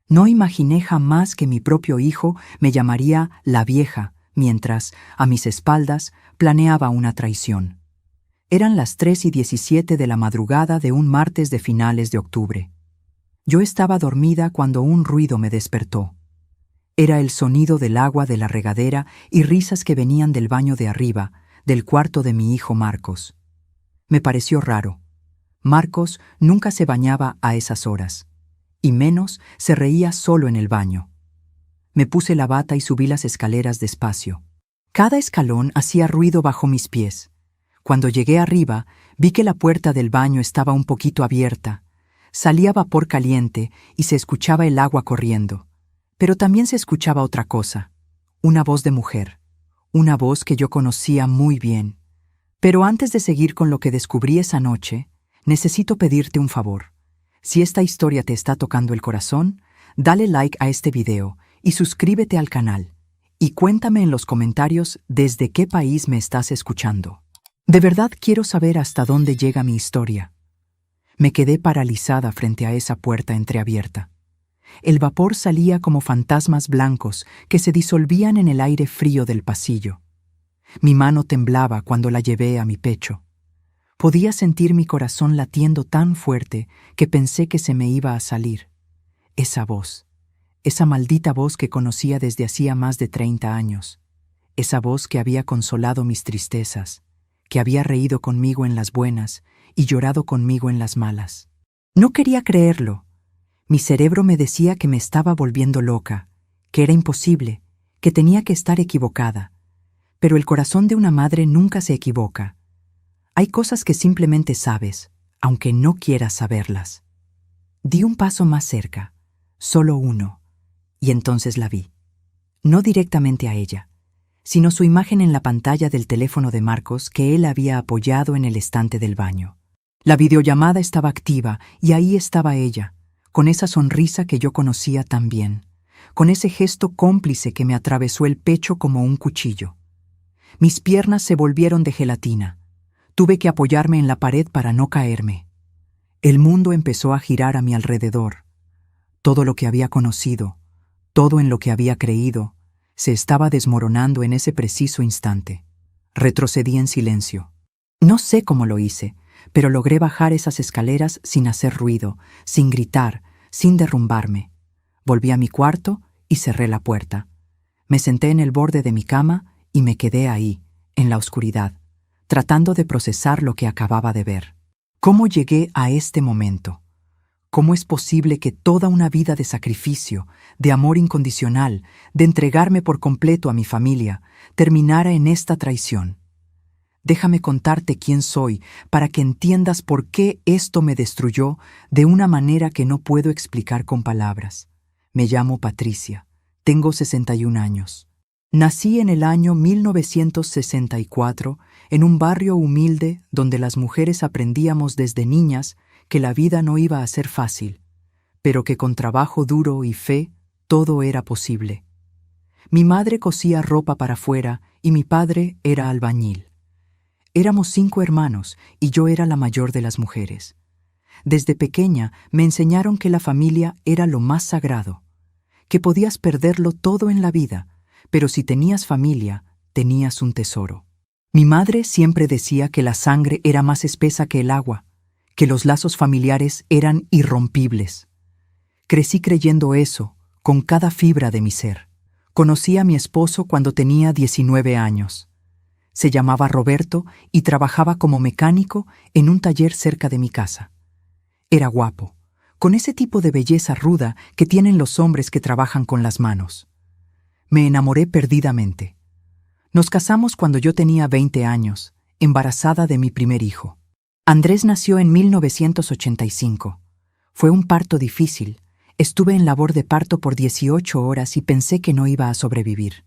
No imaginé jamás que mi propio hijo me llamaría la vieja, mientras, a mis espaldas, planeaba una traición. Eran las 3:17 de la madrugada de un martes de finales de octubre. Yo estaba dormida cuando un ruido me despertó. Era el sonido del agua de la regadera y risas que venían del baño de arriba, del cuarto de mi hijo Marcos. Me pareció raro. Marcos nunca se bañaba a esas horas, y menos se reía solo en el baño. Me puse la bata y subí las escaleras despacio. Cada escalón hacía ruido bajo mis pies. Cuando llegué arriba, vi que la puerta del baño estaba un poquito abierta. Salía vapor caliente y se escuchaba el agua corriendo. Pero también se escuchaba otra cosa, una voz de mujer, una voz que yo conocía muy bien. Pero antes de seguir con lo que descubrí esa noche, necesito pedirte un favor. Si esta historia te está tocando el corazón, dale like a este video y suscríbete al canal. Y cuéntame en los comentarios desde qué país me estás escuchando. De verdad quiero saber hasta dónde llega mi historia. Me quedé paralizada frente a esa puerta entreabierta. El vapor salía como fantasmas blancos que se disolvían en el aire frío del pasillo. Mi mano temblaba cuando la llevé a mi pecho. Podía sentir mi corazón latiendo tan fuerte que pensé que se me iba a salir. Esa voz, esa maldita voz que conocía desde hacía más de 30 años. Esa voz que había consolado mis tristezas, que había reído conmigo en las buenas y llorado conmigo en las malas. No quería creerlo. Mi cerebro me decía que me estaba volviendo loca, que era imposible, que tenía que estar equivocada. Pero el corazón de una madre nunca se equivoca. Hay cosas que simplemente sabes, aunque no quieras saberlas. Di un paso más cerca, solo uno, y entonces la vi. No directamente a ella, sino su imagen en la pantalla del teléfono de Marcos que él había apoyado en el estante del baño. La videollamada estaba activa y ahí estaba ella, con esa sonrisa que yo conocía tan bien, con ese gesto cómplice que me atravesó el pecho como un cuchillo. Mis piernas se volvieron de gelatina. Tuve que apoyarme en la pared para no caerme. El mundo empezó a girar a mi alrededor. Todo lo que había conocido, todo en lo que había creído, se estaba desmoronando en ese preciso instante. Retrocedí en silencio. No sé cómo lo hice, pero logré bajar esas escaleras sin hacer ruido, sin gritar, sin derrumbarme. Volví a mi cuarto y cerré la puerta. Me senté en el borde de mi cama y me quedé ahí, en la oscuridad, tratando de procesar lo que acababa de ver. ¿Cómo llegué a este momento? ¿Cómo es posible que toda una vida de sacrificio, de amor incondicional, de entregarme por completo a mi familia, terminara en esta traición? Déjame contarte quién soy para que entiendas por qué esto me destruyó de una manera que no puedo explicar con palabras. Me llamo Patricia, tengo 61 años. Nací en el año 1964 en un barrio humilde donde las mujeres aprendíamos desde niñas que la vida no iba a ser fácil, pero que con trabajo duro y fe todo era posible. Mi madre cosía ropa para afuera y mi padre era albañil. Éramos 5 hermanos y yo era la mayor de las mujeres. Desde pequeña me enseñaron que la familia era lo más sagrado, que podías perderlo todo en la vida, pero si tenías familia, tenías un tesoro. Mi madre siempre decía que la sangre era más espesa que el agua, que los lazos familiares eran irrompibles. Crecí creyendo eso, con cada fibra de mi ser. Conocí a mi esposo cuando tenía 19 años. Se llamaba Roberto y trabajaba como mecánico en un taller cerca de mi casa. Era guapo, con ese tipo de belleza ruda que tienen los hombres que trabajan con las manos. Me enamoré perdidamente. Nos casamos cuando yo tenía 20 años, embarazada de mi primer hijo. Andrés nació en 1985. Fue un parto difícil. Estuve en labor de parto por 18 horas y pensé que no iba a sobrevivir.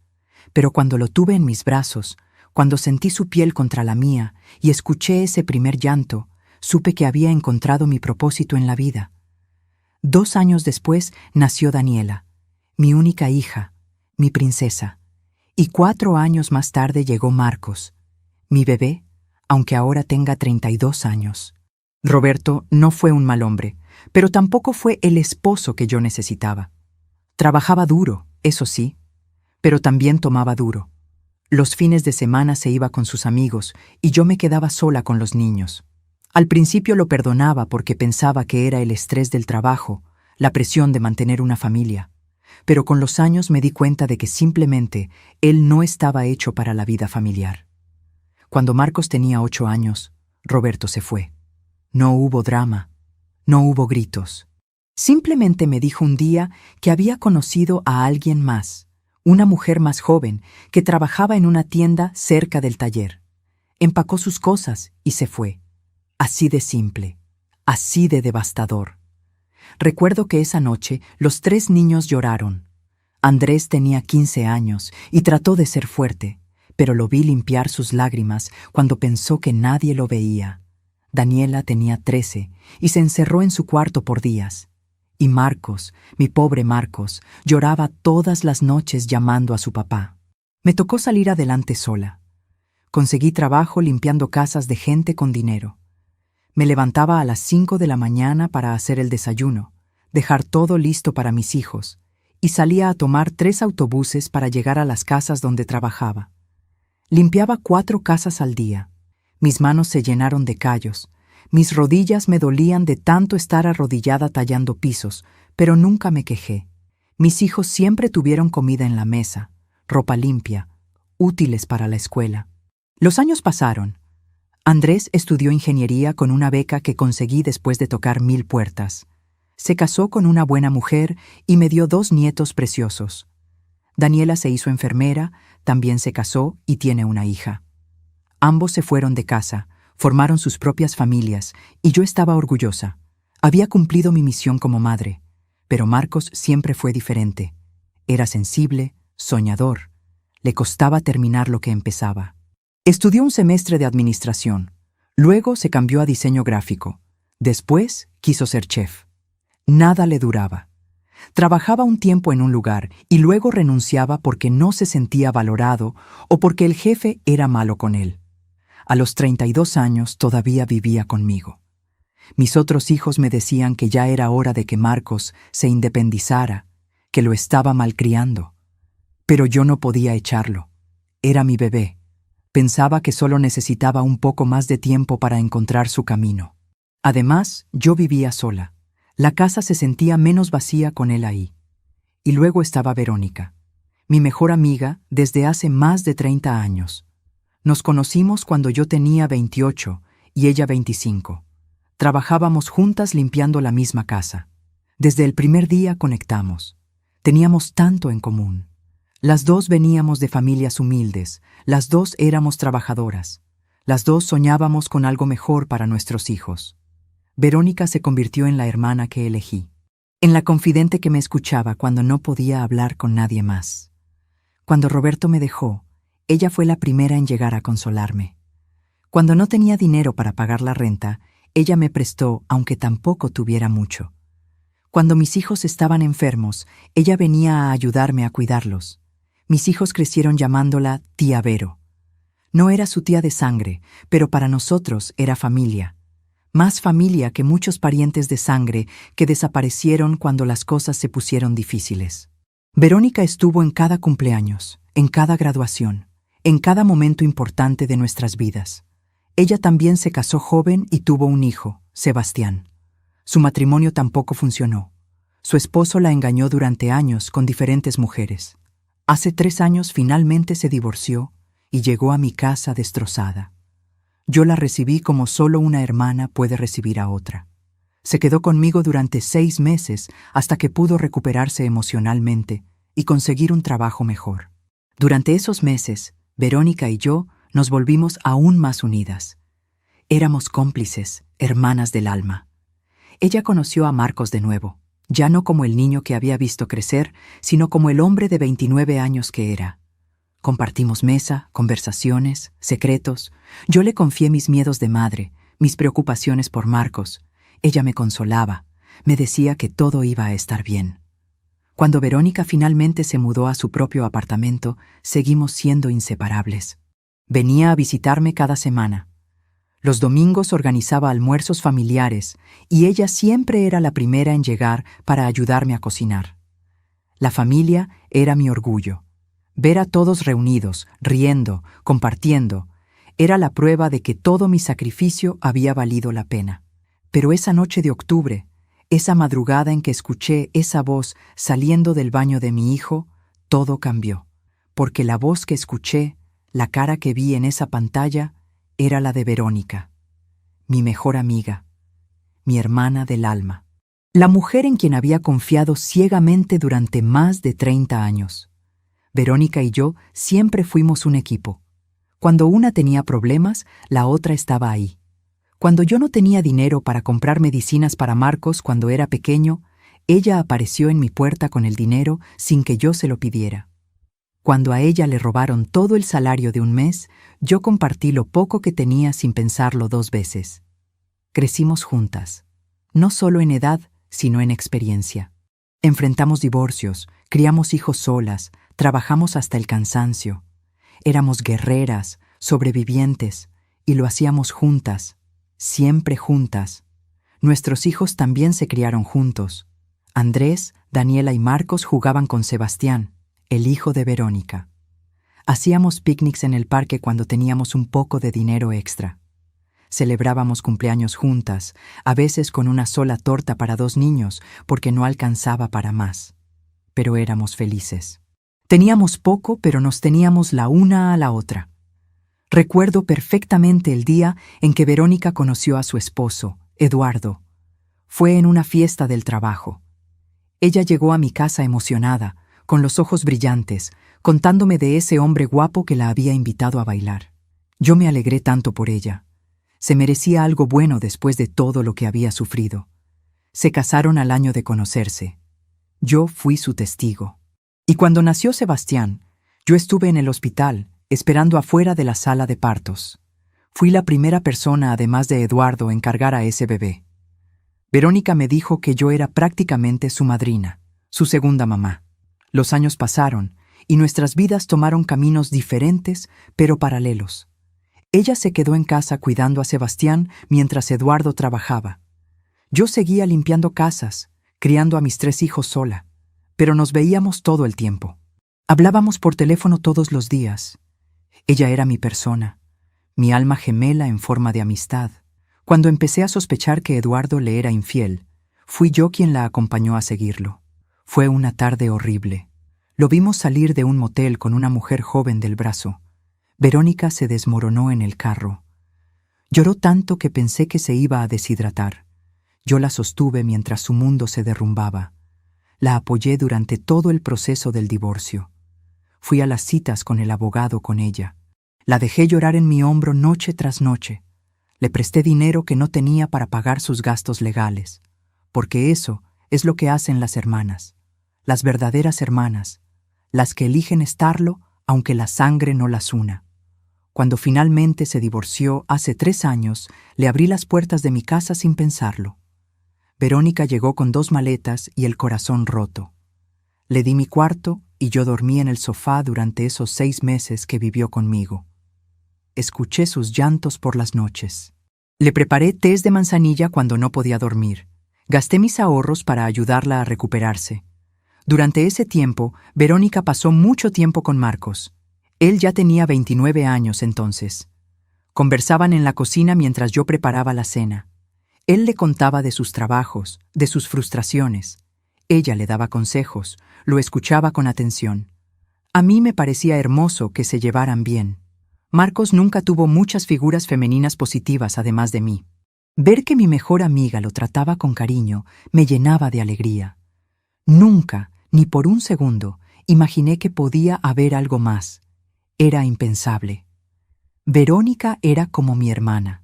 Pero cuando lo tuve en mis brazos, cuando sentí su piel contra la mía y escuché ese primer llanto, supe que había encontrado mi propósito en la vida. 2 años después nació Daniela, mi única hija, mi princesa. Y 4 años más tarde llegó Marcos, mi bebé, aunque ahora tenga 32 años. Roberto no fue un mal hombre, pero tampoco fue el esposo que yo necesitaba. Trabajaba duro, eso sí, pero también tomaba duro. Los fines de semana se iba con sus amigos y yo me quedaba sola con los niños. Al principio lo perdonaba porque pensaba que era el estrés del trabajo, la presión de mantener una familia. Pero con los años me di cuenta de que simplemente él no estaba hecho para la vida familiar. Cuando Marcos tenía 8 años, Roberto se fue. No hubo drama, no hubo gritos. Simplemente me dijo un día que había conocido a alguien más, una mujer más joven que trabajaba en una tienda cerca del taller. Empacó sus cosas y se fue. Así de simple, así de devastador. Recuerdo que esa noche los 3 niños lloraron. Andrés tenía 15 años y trató de ser fuerte, pero lo vi limpiar sus lágrimas cuando pensó que nadie lo veía. Daniela tenía 13 y se encerró en su cuarto por días. Y Marcos, mi pobre Marcos, lloraba todas las noches llamando a su papá. Me tocó salir adelante sola. Conseguí trabajo limpiando casas de gente con dinero. Me levantaba a las 5 de la mañana para hacer el desayuno, dejar todo listo para mis hijos, y salía a tomar 3 autobuses para llegar a las casas donde trabajaba. Limpiaba 4 casas al día. Mis manos se llenaron de callos. Mis rodillas me dolían de tanto estar arrodillada tallando pisos, pero nunca me quejé. Mis hijos siempre tuvieron comida en la mesa, ropa limpia, útiles para la escuela. Los años pasaron. Andrés estudió ingeniería con una beca que conseguí después de tocar 1000 puertas. Se casó con una buena mujer y me dio 2 nietos preciosos. Daniela se hizo enfermera, también se casó y tiene una hija. Ambos se fueron de casa, formaron sus propias familias y yo estaba orgullosa. Había cumplido mi misión como madre, pero Marcos siempre fue diferente. Era sensible, soñador. Le costaba terminar lo que empezaba. Estudió un semestre de administración. Luego se cambió a diseño gráfico. Después quiso ser chef. Nada le duraba. Trabajaba un tiempo en un lugar y luego renunciaba porque no se sentía valorado o porque el jefe era malo con él. A los 32 años todavía vivía conmigo. Mis otros hijos me decían que ya era hora de que Marcos se independizara, que lo estaba malcriando. Pero yo no podía echarlo. Era mi bebé. Pensaba que solo necesitaba un poco más de tiempo para encontrar su camino. Además, yo vivía sola. La casa se sentía menos vacía con él ahí. Y luego estaba Verónica, mi mejor amiga desde hace más de 30 años. Nos conocimos cuando yo tenía 28 y ella 25. Trabajábamos juntas limpiando la misma casa. Desde el primer día conectamos. Teníamos tanto en común. Las dos veníamos de familias humildes, las dos éramos trabajadoras, las dos soñábamos con algo mejor para nuestros hijos. Verónica se convirtió en la hermana que elegí, en la confidente que me escuchaba cuando no podía hablar con nadie más. Cuando Roberto me dejó, ella fue la primera en llegar a consolarme. Cuando no tenía dinero para pagar la renta, ella me prestó, aunque tampoco tuviera mucho. Cuando mis hijos estaban enfermos, ella venía a ayudarme a cuidarlos. Mis hijos crecieron llamándola tía Vero. No era su tía de sangre, pero para nosotros era familia. Más familia que muchos parientes de sangre que desaparecieron cuando las cosas se pusieron difíciles. Verónica estuvo en cada cumpleaños, en cada graduación, en cada momento importante de nuestras vidas. Ella también se casó joven y tuvo un hijo, Sebastián. Su matrimonio tampoco funcionó. Su esposo la engañó durante años con diferentes mujeres. Hace 3 años finalmente se divorció y llegó a mi casa destrozada. Yo la recibí como solo una hermana puede recibir a otra. Se quedó conmigo durante 6 meses hasta que pudo recuperarse emocionalmente y conseguir un trabajo mejor. Durante esos meses, Verónica y yo nos volvimos aún más unidas. Éramos cómplices, hermanas del alma. Ella conoció a Marcos de nuevo. Ya no como el niño que había visto crecer, sino como el hombre de 29 años que era. Compartimos mesa, conversaciones, secretos. Yo le confié mis miedos de madre, mis preocupaciones por Marcos. Ella me consolaba, me decía que todo iba a estar bien. Cuando Verónica finalmente se mudó a su propio apartamento, seguimos siendo inseparables. Venía a visitarme cada semana. Los domingos organizaba almuerzos familiares y ella siempre era la primera en llegar para ayudarme a cocinar. La familia era mi orgullo. Ver a todos reunidos, riendo, compartiendo, era la prueba de que todo mi sacrificio había valido la pena. Pero esa noche de octubre, esa madrugada en que escuché esa voz saliendo del baño de mi hijo, todo cambió. Porque la voz que escuché, la cara que vi en esa pantalla, era la de Verónica, mi mejor amiga, mi hermana del alma. La mujer en quien había confiado ciegamente durante más de 30 años. Verónica y yo siempre fuimos un equipo. Cuando una tenía problemas, la otra estaba ahí. Cuando yo no tenía dinero para comprar medicinas para Marcos cuando era pequeño, ella apareció en mi puerta con el dinero sin que yo se lo pidiera. Cuando a ella le robaron todo el salario de un mes, yo compartí lo poco que tenía sin pensarlo 2 veces. Crecimos juntas, no solo en edad, sino en experiencia. Enfrentamos divorcios, criamos hijos solas, trabajamos hasta el cansancio. Éramos guerreras, sobrevivientes, y lo hacíamos juntas, siempre juntas. Nuestros hijos también se criaron juntos. Andrés, Daniela y Marcos jugaban con Sebastián, el hijo de Verónica. Hacíamos picnics en el parque cuando teníamos un poco de dinero extra. Celebrábamos cumpleaños juntas, a veces con una sola torta para 2 niños, porque no alcanzaba para más. Pero éramos felices. Teníamos poco, pero nos teníamos la una a la otra. Recuerdo perfectamente el día en que Verónica conoció a su esposo, Eduardo. Fue en una fiesta del trabajo. Ella llegó a mi casa emocionada, con los ojos brillantes, contándome de ese hombre guapo que la había invitado a bailar. Yo me alegré tanto por ella. Se merecía algo bueno después de todo lo que había sufrido. Se casaron al año de conocerse. Yo fui su testigo. Y cuando nació Sebastián, yo estuve en el hospital, esperando afuera de la sala de partos. Fui la primera persona, además de Eduardo, en cargar a ese bebé. Verónica me dijo que yo era prácticamente su madrina, su segunda mamá. Los años pasaron, y nuestras vidas tomaron caminos diferentes, pero paralelos. Ella se quedó en casa cuidando a Sebastián mientras Eduardo trabajaba. Yo seguía limpiando casas, criando a mis 3 hijos sola, pero nos veíamos todo el tiempo. Hablábamos por teléfono todos los días. Ella era mi persona, mi alma gemela en forma de amistad. Cuando empecé a sospechar que Eduardo le era infiel, fui yo quien la acompañó a seguirlo. Fue una tarde horrible. Lo vimos salir de un motel con una mujer joven del brazo. Verónica se desmoronó en el carro. Lloró tanto que pensé que se iba a deshidratar. Yo la sostuve mientras su mundo se derrumbaba. La apoyé durante todo el proceso del divorcio. Fui a las citas con el abogado con ella. La dejé llorar en mi hombro noche tras noche. Le presté dinero que no tenía para pagar sus gastos legales. Porque eso es lo que hacen las hermanas. Las verdaderas hermanas. Las que eligen estarlo aunque la sangre no las una. Cuando finalmente se divorció hace 3 años, le abrí las puertas de mi casa sin pensarlo. Verónica llegó con 2 maletas y el corazón roto. Le di mi cuarto y yo dormí en el sofá durante esos 6 meses que vivió conmigo. Escuché sus llantos por las noches. Le preparé tés de manzanilla cuando no podía dormir. Gasté mis ahorros para ayudarla a recuperarse. Durante ese tiempo, Verónica pasó mucho tiempo con Marcos. Él ya tenía 29 años entonces. Conversaban en la cocina mientras yo preparaba la cena. Él le contaba de sus trabajos, de sus frustraciones. Ella le daba consejos, lo escuchaba con atención. A mí me parecía hermoso que se llevaran bien. Marcos nunca tuvo muchas figuras femeninas positivas además de mí. Ver que mi mejor amiga lo trataba con cariño me llenaba de alegría. Nunca, ni por un segundo, imaginé que podía haber algo más. Era impensable. Verónica era como mi hermana.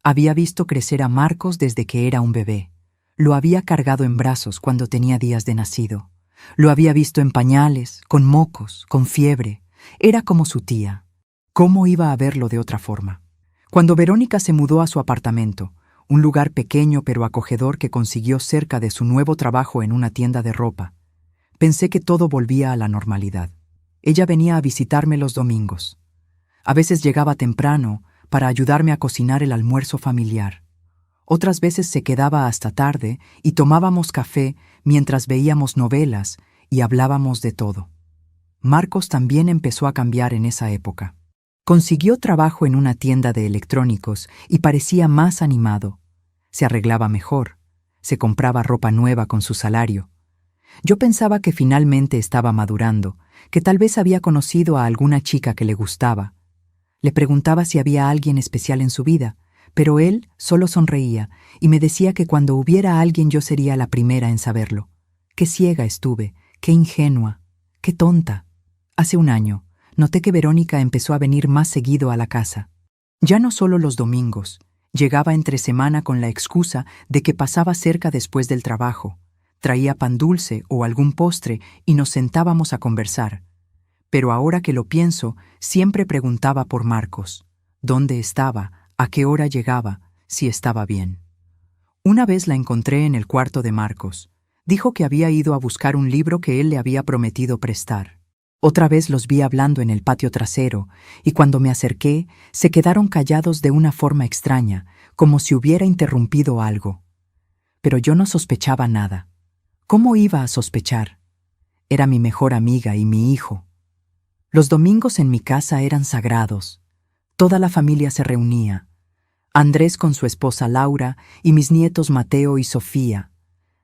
Había visto crecer a Marcos desde que era un bebé. Lo había cargado en brazos cuando tenía días de nacido. Lo había visto en pañales, con mocos, con fiebre. Era como su tía. ¿Cómo iba a verlo de otra forma? Cuando Verónica se mudó a su apartamento, un lugar pequeño pero acogedor que consiguió cerca de su nuevo trabajo en una tienda de ropa, pensé que todo volvía a la normalidad. Ella venía a visitarme los domingos. A veces llegaba temprano para ayudarme a cocinar el almuerzo familiar. Otras veces se quedaba hasta tarde y tomábamos café mientras veíamos novelas y hablábamos de todo. Marcos también empezó a cambiar en esa época. Consiguió trabajo en una tienda de electrónicos y parecía más animado. Se arreglaba mejor, se compraba ropa nueva con su salario. Yo pensaba que finalmente estaba madurando, que tal vez había conocido a alguna chica que le gustaba. Le preguntaba si había alguien especial en su vida, pero él solo sonreía y me decía que cuando hubiera alguien yo sería la primera en saberlo. Qué ciega estuve, qué ingenua, qué tonta. Hace un año, noté que Verónica empezó a venir más seguido a la casa. Ya no solo los domingos, llegaba entre semana con la excusa de que pasaba cerca después del trabajo. Traía pan dulce o algún postre y nos sentábamos a conversar. Pero ahora que lo pienso, siempre preguntaba por Marcos. ¿Dónde estaba? ¿A qué hora llegaba? Si estaba bien. Una vez la encontré en el cuarto de Marcos. Dijo que había ido a buscar un libro que él le había prometido prestar. Otra vez los vi hablando en el patio trasero, y cuando me acerqué, se quedaron callados de una forma extraña, como si hubiera interrumpido algo. Pero yo no sospechaba nada. ¿Cómo iba a sospechar? Era mi mejor amiga y mi hijo. Los domingos en mi casa eran sagrados. Toda la familia se reunía. Andrés con su esposa Laura y mis nietos Mateo y Sofía.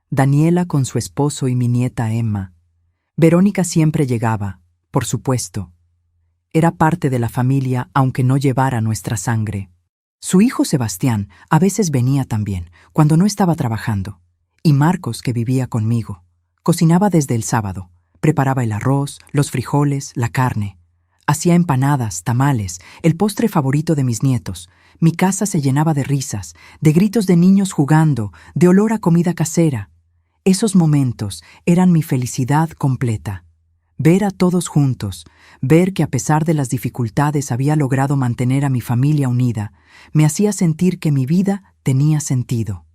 Daniela con su esposo y mi nieta Emma. Verónica siempre llegaba, por supuesto. Era parte de la familia aunque no llevara nuestra sangre. Su hijo Sebastián a veces venía también, cuando no estaba trabajando. Y Marcos, que vivía conmigo. Cocinaba desde el sábado. Preparaba el arroz, los frijoles, la carne. Hacía empanadas, tamales, el postre favorito de mis nietos. Mi casa se llenaba de risas, de gritos de niños jugando, de olor a comida casera. Esos momentos eran mi felicidad completa. Ver a todos juntos, ver que a pesar de las dificultades había logrado mantener a mi familia unida, me hacía sentir que mi vida tenía sentido.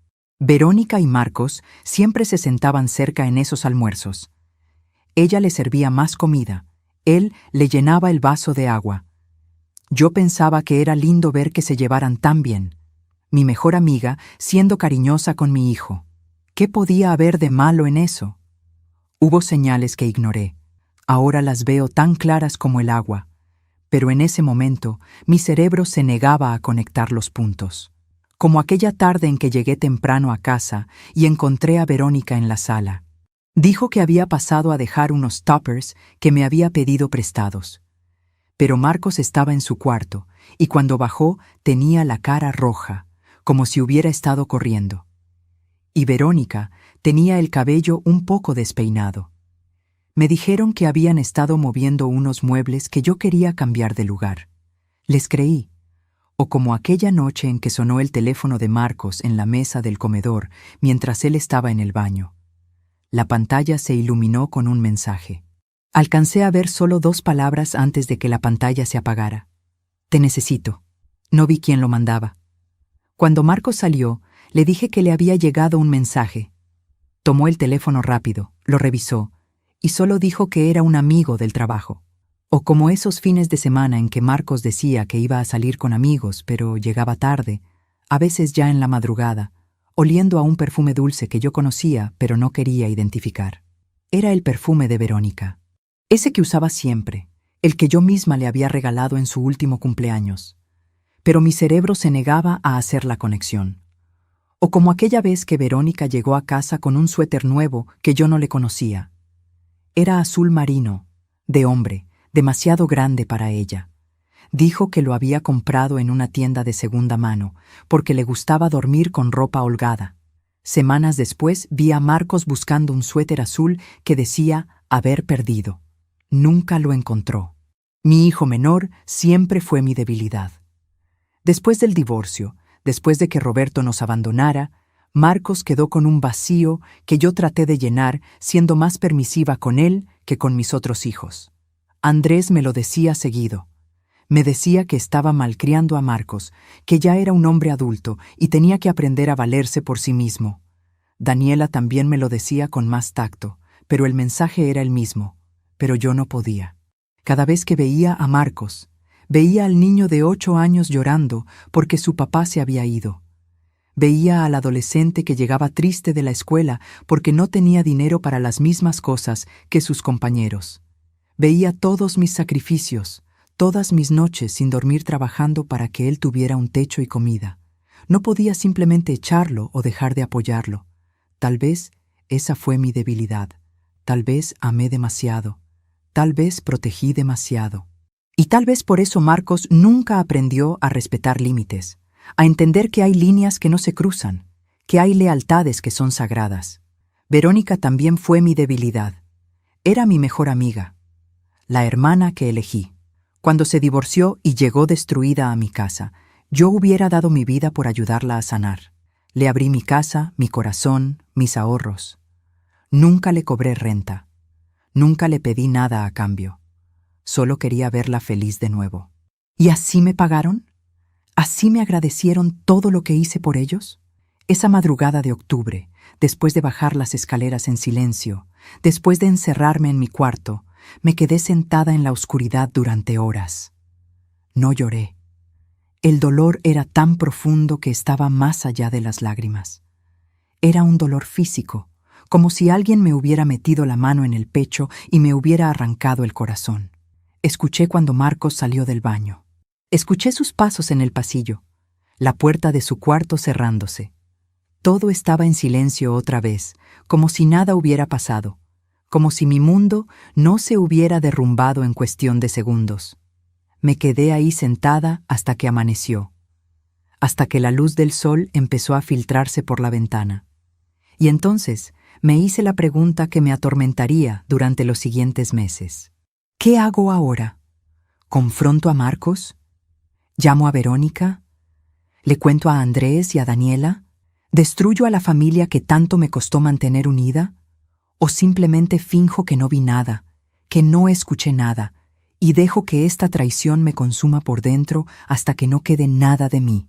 Verónica y Marcos siempre se sentaban cerca en esos almuerzos. Ella le servía más comida, él le llenaba el vaso de agua. Yo pensaba que era lindo ver que se llevaran tan bien. Mi mejor amiga siendo cariñosa con mi hijo. ¿Qué podía haber de malo en eso? Hubo señales que ignoré. Ahora las veo tan claras como el agua. Pero en ese momento, mi cerebro se negaba a conectar los puntos. Como aquella tarde en que llegué temprano a casa y encontré a Verónica en la sala. Dijo que había pasado a dejar unos toppers que me había pedido prestados. Pero Marcos estaba en su cuarto y cuando bajó tenía la cara roja, como si hubiera estado corriendo. Y Verónica tenía el cabello un poco despeinado. Me dijeron que habían estado moviendo unos muebles que yo quería cambiar de lugar. Les creí. O como aquella noche en que sonó el teléfono de Marcos en la mesa del comedor mientras él estaba en el baño. La pantalla se iluminó con un mensaje. Alcancé a ver solo 2 palabras antes de que la pantalla se apagara. Te necesito. No vi quién lo mandaba. Cuando Marcos salió, le dije que le había llegado un mensaje. Tomó el teléfono rápido, lo revisó, y solo dijo que era un amigo del trabajo. O como esos fines de semana en que Marcos decía que iba a salir con amigos, pero llegaba tarde, a veces ya en la madrugada, oliendo a un perfume dulce que yo conocía, pero no quería identificar. Era el perfume de Verónica. Ese que usaba siempre, el que yo misma le había regalado en su último cumpleaños. Pero mi cerebro se negaba a hacer la conexión. O como aquella vez que Verónica llegó a casa con un suéter nuevo que yo no le conocía. Era azul marino, de hombre, demasiado grande para ella. Dijo que lo había comprado en una tienda de segunda mano, porque le gustaba dormir con ropa holgada. Semanas después vi a Marcos buscando un suéter azul que decía haber perdido. Nunca lo encontró. Mi hijo menor siempre fue mi debilidad. Después del divorcio, después de que Roberto nos abandonara, Marcos quedó con un vacío que yo traté de llenar siendo más permisiva con él que con mis otros hijos. Andrés me lo decía seguido. Me decía que estaba malcriando a Marcos, que ya era un hombre adulto y tenía que aprender a valerse por sí mismo. Daniela también me lo decía con más tacto, pero el mensaje era el mismo, pero yo no podía. Cada vez que veía a Marcos, veía al niño de 8 años llorando porque su papá se había ido. Veía al adolescente que llegaba triste de la escuela porque no tenía dinero para las mismas cosas que sus compañeros. Veía todos mis sacrificios, todas mis noches sin dormir trabajando para que él tuviera un techo y comida. No podía simplemente echarlo o dejar de apoyarlo. Tal vez esa fue mi debilidad. Tal vez amé demasiado. Tal vez protegí demasiado. Y tal vez por eso Marcos nunca aprendió a respetar límites, a entender que hay líneas que no se cruzan, que hay lealtades que son sagradas. Verónica también fue mi debilidad. Era mi mejor amiga, la hermana que elegí. Cuando se divorció y llegó destruida a mi casa, yo hubiera dado mi vida por ayudarla a sanar. Le abrí mi casa, mi corazón, mis ahorros. Nunca le cobré renta. Nunca le pedí nada a cambio. Solo quería verla feliz de nuevo. ¿Y así me pagaron? ¿Así me agradecieron todo lo que hice por ellos? Esa madrugada de octubre, después de bajar las escaleras en silencio, después de encerrarme en mi cuarto, me quedé sentada en la oscuridad durante horas. No lloré. El dolor era tan profundo que estaba más allá de las lágrimas. Era un dolor físico, como si alguien me hubiera metido la mano en el pecho y me hubiera arrancado el corazón. Escuché cuando Marcos salió del baño. Escuché sus pasos en el pasillo, la puerta de su cuarto cerrándose. Todo estaba en silencio otra vez, como si nada hubiera pasado, como si mi mundo no se hubiera derrumbado en cuestión de segundos. Me quedé ahí sentada hasta que amaneció, hasta que la luz del sol empezó a filtrarse por la ventana. Y entonces me hice la pregunta que me atormentaría durante los siguientes meses. ¿Qué hago ahora? ¿Confronto a Marcos? ¿Llamo a Verónica? ¿Le cuento a Andrés y a Daniela? ¿Destruyo a la familia que tanto me costó mantener unida? ¿O simplemente finjo que no vi nada, que no escuché nada, y dejo que esta traición me consuma por dentro hasta que no quede nada de mí?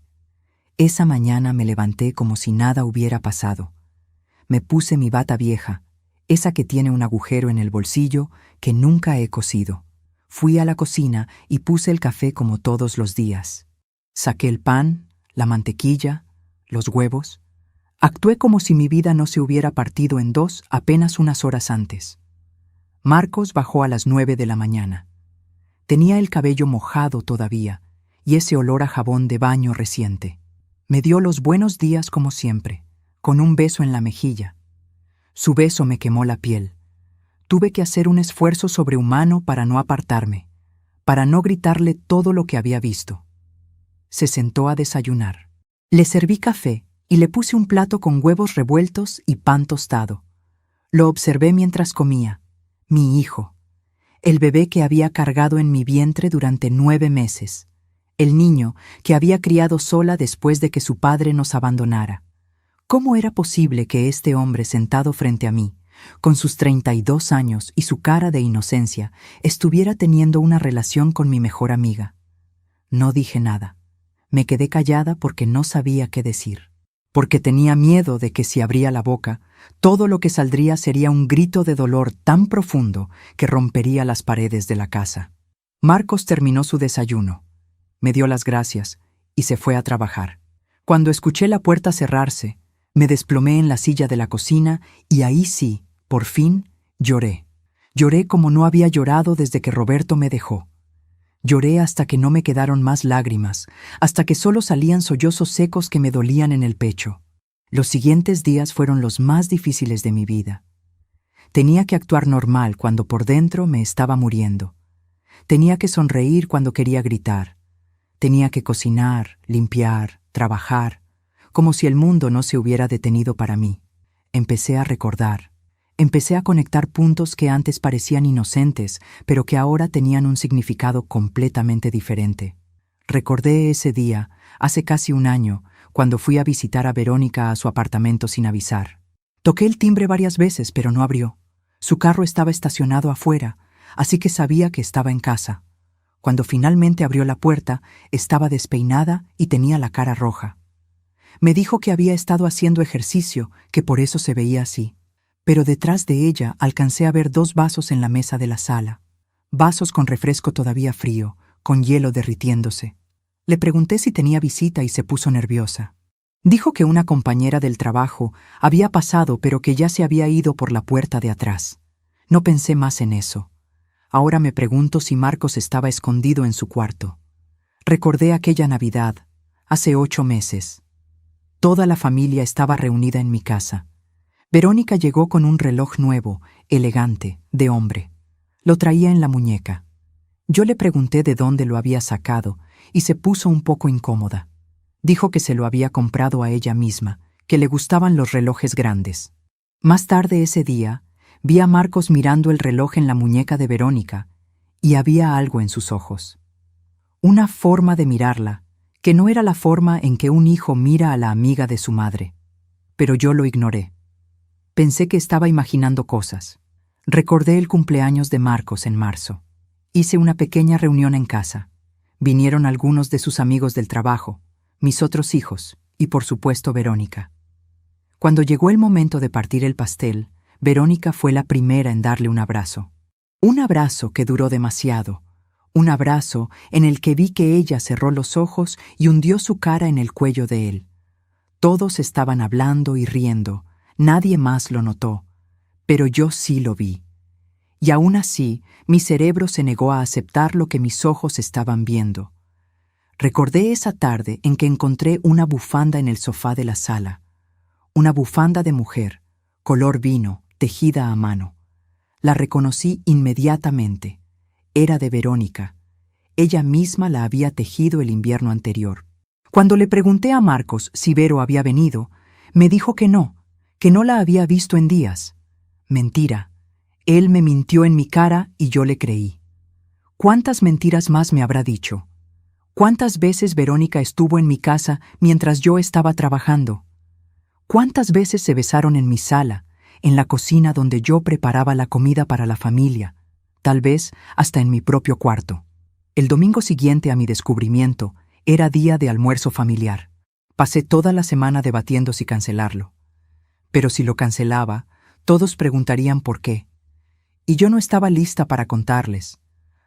Esa mañana me levanté como si nada hubiera pasado. Me puse mi bata vieja, esa que tiene un agujero en el bolsillo que nunca he cosido. Fui a la cocina y puse el café como todos los días. Saqué el pan, la mantequilla, los huevos. Actué como si mi vida no se hubiera partido en dos apenas unas horas antes. Marcos bajó a las 9 de la mañana. Tenía el cabello mojado todavía y ese olor a jabón de baño reciente. Me dio los buenos días como siempre, con un beso en la mejilla. Su beso me quemó la piel. Tuve que hacer un esfuerzo sobrehumano para no apartarme, para no gritarle todo lo que había visto. Se sentó a desayunar. Le serví café y le puse un plato con huevos revueltos y pan tostado. Lo observé mientras comía. Mi hijo. El bebé que había cargado en mi vientre durante 9 meses. El niño que había criado sola después de que su padre nos abandonara. ¿Cómo era posible que este hombre sentado frente a mí, con sus 32 años y su cara de inocencia, estuviera teniendo una relación con mi mejor amiga? No dije nada. Me quedé callada porque no sabía qué decir. Porque tenía miedo de que si abría la boca, todo lo que saldría sería un grito de dolor tan profundo que rompería las paredes de la casa. Marcos terminó su desayuno, me dio las gracias y se fue a trabajar. Cuando escuché la puerta cerrarse, me desplomé en la silla de la cocina y ahí sí, por fin, lloré. Lloré como no había llorado desde que Roberto me dejó. Lloré hasta que no me quedaron más lágrimas, hasta que solo salían sollozos secos que me dolían en el pecho. Los siguientes días fueron los más difíciles de mi vida. Tenía que actuar normal cuando por dentro me estaba muriendo. Tenía que sonreír cuando quería gritar. Tenía que cocinar, limpiar, trabajar, como si el mundo no se hubiera detenido para mí. Empecé a recordar. Empecé a conectar puntos que antes parecían inocentes, pero que ahora tenían un significado completamente diferente. Recordé ese día, hace casi un año, cuando fui a visitar a Verónica a su apartamento sin avisar. Toqué el timbre varias veces, pero no abrió. Su carro estaba estacionado afuera, así que sabía que estaba en casa. Cuando finalmente abrió la puerta, estaba despeinada y tenía la cara roja. Me dijo que había estado haciendo ejercicio, que por eso se veía así. Pero detrás de ella alcancé a ver 2 vasos en la mesa de la sala. Vasos con refresco todavía frío, con hielo derritiéndose. Le pregunté si tenía visita y se puso nerviosa. Dijo que una compañera del trabajo había pasado pero que ya se había ido por la puerta de atrás. No pensé más en eso. Ahora me pregunto si Marcos estaba escondido en su cuarto. Recordé aquella Navidad, hace 8 meses. Toda la familia estaba reunida en mi casa. Verónica llegó con un reloj nuevo, elegante, de hombre. Lo traía en la muñeca. Yo le pregunté de dónde lo había sacado y se puso un poco incómoda. Dijo que se lo había comprado a ella misma, que le gustaban los relojes grandes. Más tarde ese día, vi a Marcos mirando el reloj en la muñeca de Verónica y había algo en sus ojos. Una forma de mirarla, que no era la forma en que un hijo mira a la amiga de su madre. Pero yo lo ignoré. Pensé que estaba imaginando cosas. Recordé el cumpleaños de Marcos en marzo. Hice una pequeña reunión en casa. Vinieron algunos de sus amigos del trabajo, mis otros hijos y, por supuesto, Verónica. Cuando llegó el momento de partir el pastel, Verónica fue la primera en darle un abrazo. Un abrazo que duró demasiado. Un abrazo en el que vi que ella cerró los ojos y hundió su cara en el cuello de él. Todos estaban hablando y riendo. Nadie más lo notó, pero yo sí lo vi. Y aún así, mi cerebro se negó a aceptar lo que mis ojos estaban viendo. Recordé esa tarde en que encontré una bufanda en el sofá de la sala. Una bufanda de mujer, color vino, tejida a mano. La reconocí inmediatamente. Era de Verónica. Ella misma la había tejido el invierno anterior. Cuando le pregunté a Marcos si Vero había venido, me dijo que no la había visto en días. Mentira. Él me mintió en mi cara y yo le creí. ¿Cuántas mentiras más me habrá dicho? ¿Cuántas veces Verónica estuvo en mi casa mientras yo estaba trabajando? ¿Cuántas veces se besaron en mi sala, en la cocina donde yo preparaba la comida para la familia, tal vez hasta en mi propio cuarto? El domingo siguiente a mi descubrimiento era día de almuerzo familiar. Pasé toda la semana debatiendo si cancelarlo. Pero si lo cancelaba, todos preguntarían por qué. Y yo no estaba lista para contarles.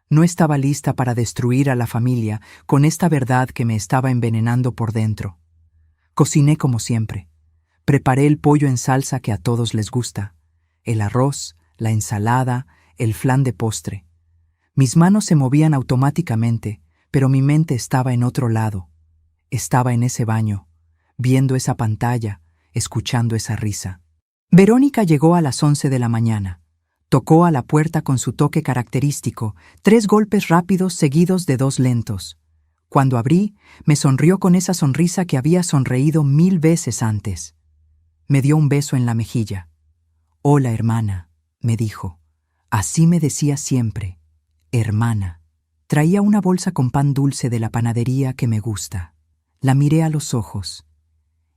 No estaba lista para destruir a la familia con esta verdad que me estaba envenenando por dentro. Cociné como siempre. Preparé el pollo en salsa que a todos les gusta, el arroz, la ensalada, el flan de postre. Mis manos se movían automáticamente, pero mi mente estaba en otro lado. Estaba en ese baño, viendo esa pantalla, escuchando esa risa. Verónica llegó a las 11 de la mañana. Tocó a la puerta con su toque característico, 3 golpes rápidos seguidos de 2 lentos. Cuando abrí, me sonrió con esa sonrisa que había sonreído 1000 veces antes. Me dio un beso en la mejilla. «Hola, hermana», me dijo. Así me decía siempre, hermana. Traía una bolsa con pan dulce de la panadería que me gusta. La miré a los ojos.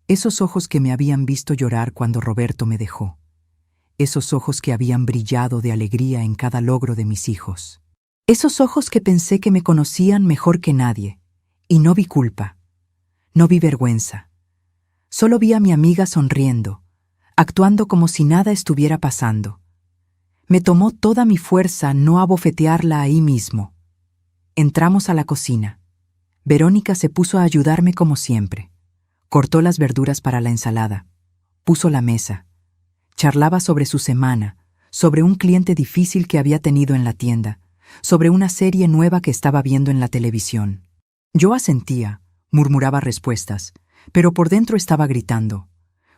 Esos ojos que me habían visto llorar cuando Roberto me dejó. Esos ojos que habían brillado de alegría en cada logro de mis hijos. Esos ojos que pensé que me conocían mejor que nadie. Y no vi culpa. No vi vergüenza. Solo vi a mi amiga sonriendo, actuando como si nada estuviera pasando. Me tomó toda mi fuerza no abofetearla ahí mismo. Entramos a la cocina. Verónica se puso a ayudarme como siempre. Cortó las verduras para la ensalada. Puso la mesa. Charlaba sobre su semana, sobre un cliente difícil que había tenido en la tienda, sobre una serie nueva que estaba viendo en la televisión. Yo asentía, murmuraba respuestas, pero por dentro estaba gritando.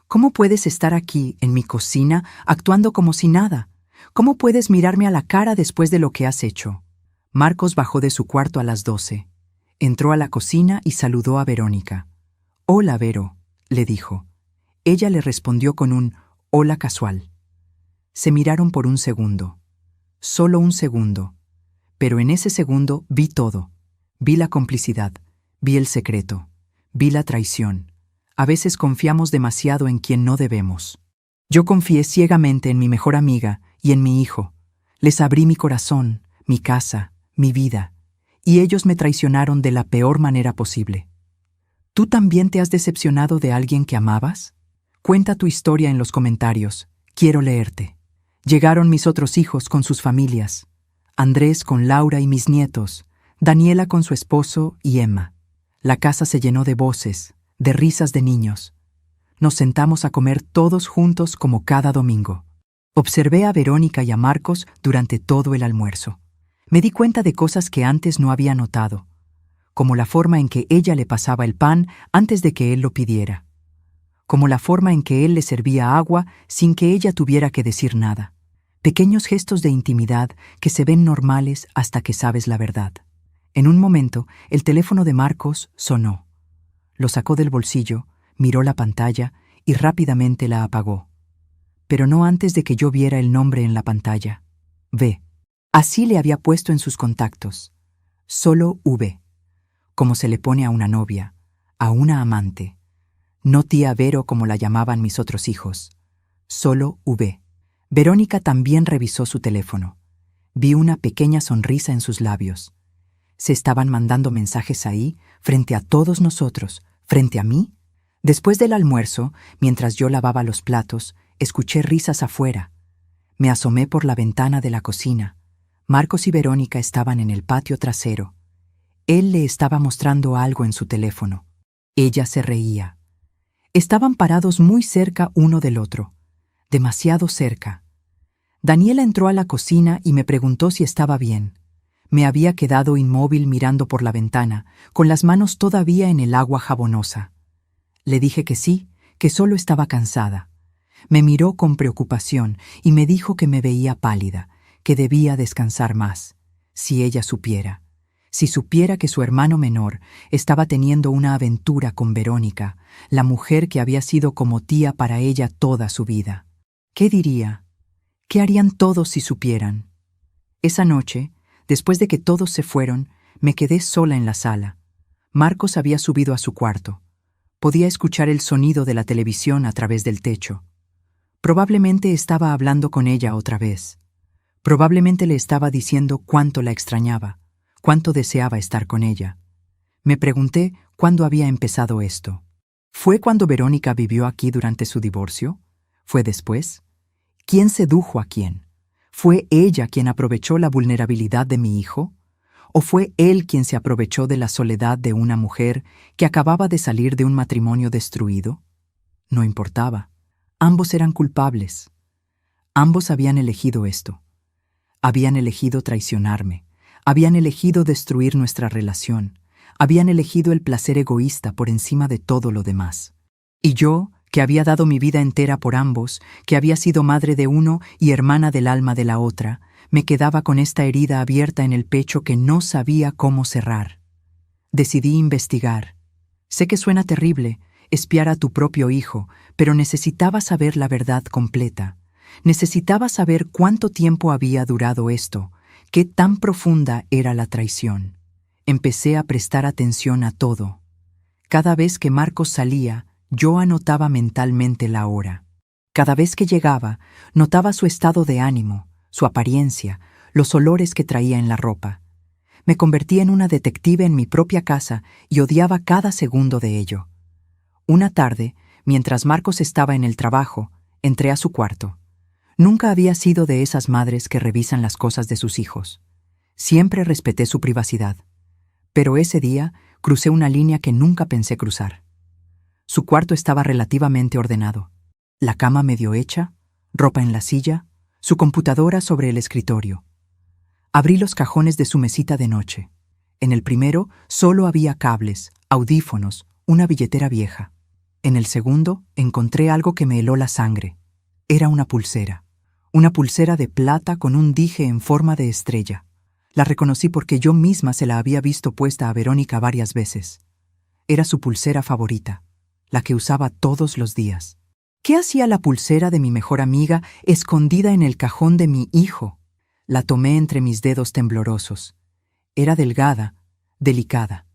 ¿Cómo puedes estar aquí, en mi cocina, actuando como si nada? ¿Cómo puedes mirarme a la cara después de lo que has hecho? Marcos bajó de su cuarto a las 12. Entró a la cocina y saludó a Verónica. «Hola, Vero», le dijo. Ella le respondió con un «hola» casual. Se miraron por un segundo. Solo un segundo. Pero en ese segundo vi todo. Vi la complicidad, vi el secreto, vi la traición. A veces confiamos demasiado en quien no debemos. Yo confié ciegamente en mi mejor amiga y en mi hijo. Les abrí mi corazón, mi casa, mi vida, y ellos me traicionaron de la peor manera posible. ¿Tú también te has decepcionado de alguien que amabas? Cuenta tu historia en los comentarios. Quiero leerte. Llegaron mis otros hijos con sus familias. Andrés con Laura y mis nietos, Daniela con su esposo y Emma. La casa se llenó de voces, de risas de niños. Nos sentamos a comer todos juntos como cada domingo. Observé a Verónica y a Marcos durante todo el almuerzo. Me di cuenta de cosas que antes no había notado, como la forma en que ella le pasaba el pan antes de que él lo pidiera, como la forma en que él le servía agua sin que ella tuviera que decir nada. Pequeños gestos de intimidad que se ven normales hasta que sabes la verdad. En un momento, el teléfono de Marcos sonó. Lo sacó del bolsillo, miró la pantalla y rápidamente la apagó. Pero no antes de que yo viera el nombre en la pantalla. V. Así le había puesto en sus contactos. Solo V. Como se le pone a una novia, a una amante. No tía Vero como la llamaban mis otros hijos. Solo V. Verónica también revisó su teléfono. Vi una pequeña sonrisa en sus labios. ¿Se estaban mandando mensajes ahí, frente a todos nosotros, frente a mí? Después del almuerzo, mientras yo lavaba los platos, escuché risas afuera. Me asomé por la ventana de la cocina. Marcos y Verónica estaban en el patio trasero. Él le estaba mostrando algo en su teléfono. Ella se reía. Estaban parados muy cerca uno del otro, demasiado cerca. Daniela entró a la cocina y me preguntó si estaba bien. Me había quedado inmóvil mirando por la ventana, con las manos todavía en el agua jabonosa. Le dije que sí, que solo estaba cansada. Me miró con preocupación y me dijo que me veía pálida, que debía descansar más. Si ella supiera. Si supiera que su hermano menor estaba teniendo una aventura con Verónica, la mujer que había sido como tía para ella toda su vida. ¿Qué diría? ¿Qué harían todos si supieran? Esa noche, después de que todos se fueron, me quedé sola en la sala. Marcos había subido a su cuarto. Podía escuchar el sonido de la televisión a través del techo. Probablemente estaba hablando con ella otra vez. Probablemente le estaba diciendo cuánto la extrañaba, cuánto deseaba estar con ella. Me pregunté cuándo había empezado esto. ¿Fue cuando Verónica vivió aquí durante su divorcio? ¿Fue después? ¿Quién sedujo a quién? ¿Fue ella quien aprovechó la vulnerabilidad de mi hijo? ¿O fue él quien se aprovechó de la soledad de una mujer que acababa de salir de un matrimonio destruido? No importaba. Ambos eran culpables. Ambos habían elegido esto. Habían elegido traicionarme. Habían elegido destruir nuestra relación. Habían elegido el placer egoísta por encima de todo lo demás. Y yo, que había dado mi vida entera por ambos, que había sido madre de uno y hermana del alma de la otra, me quedaba con esta herida abierta en el pecho que no sabía cómo cerrar. Decidí investigar. Sé que suena terrible, espiar a tu propio hijo, pero necesitaba saber la verdad completa. Necesitaba saber cuánto tiempo había durado esto, qué tan profunda era la traición. Empecé a prestar atención a todo. Cada vez que Marcos salía, yo anotaba mentalmente la hora. Cada vez que llegaba, notaba su estado de ánimo, su apariencia, los olores que traía en la ropa. Me convertí en una detective en mi propia casa y odiaba cada segundo de ello. Una tarde, mientras Marcos estaba en el trabajo, entré a su cuarto. Nunca había sido de esas madres que revisan las cosas de sus hijos. Siempre respeté su privacidad. Pero ese día crucé una línea que nunca pensé cruzar. Su cuarto estaba relativamente ordenado. La cama medio hecha, ropa en la silla, su computadora sobre el escritorio. Abrí los cajones de su mesita de noche. En el primero solo había cables, audífonos, una billetera vieja. En el segundo encontré algo que me heló la sangre. Era una pulsera de plata con un dije en forma de estrella. La reconocí porque yo misma se la había visto puesta a Verónica varias veces. Era su pulsera favorita, la que usaba todos los días. ¿Qué hacía la pulsera de mi mejor amiga escondida en el cajón de mi hijo? La tomé entre mis dedos temblorosos. Era delgada, delicada.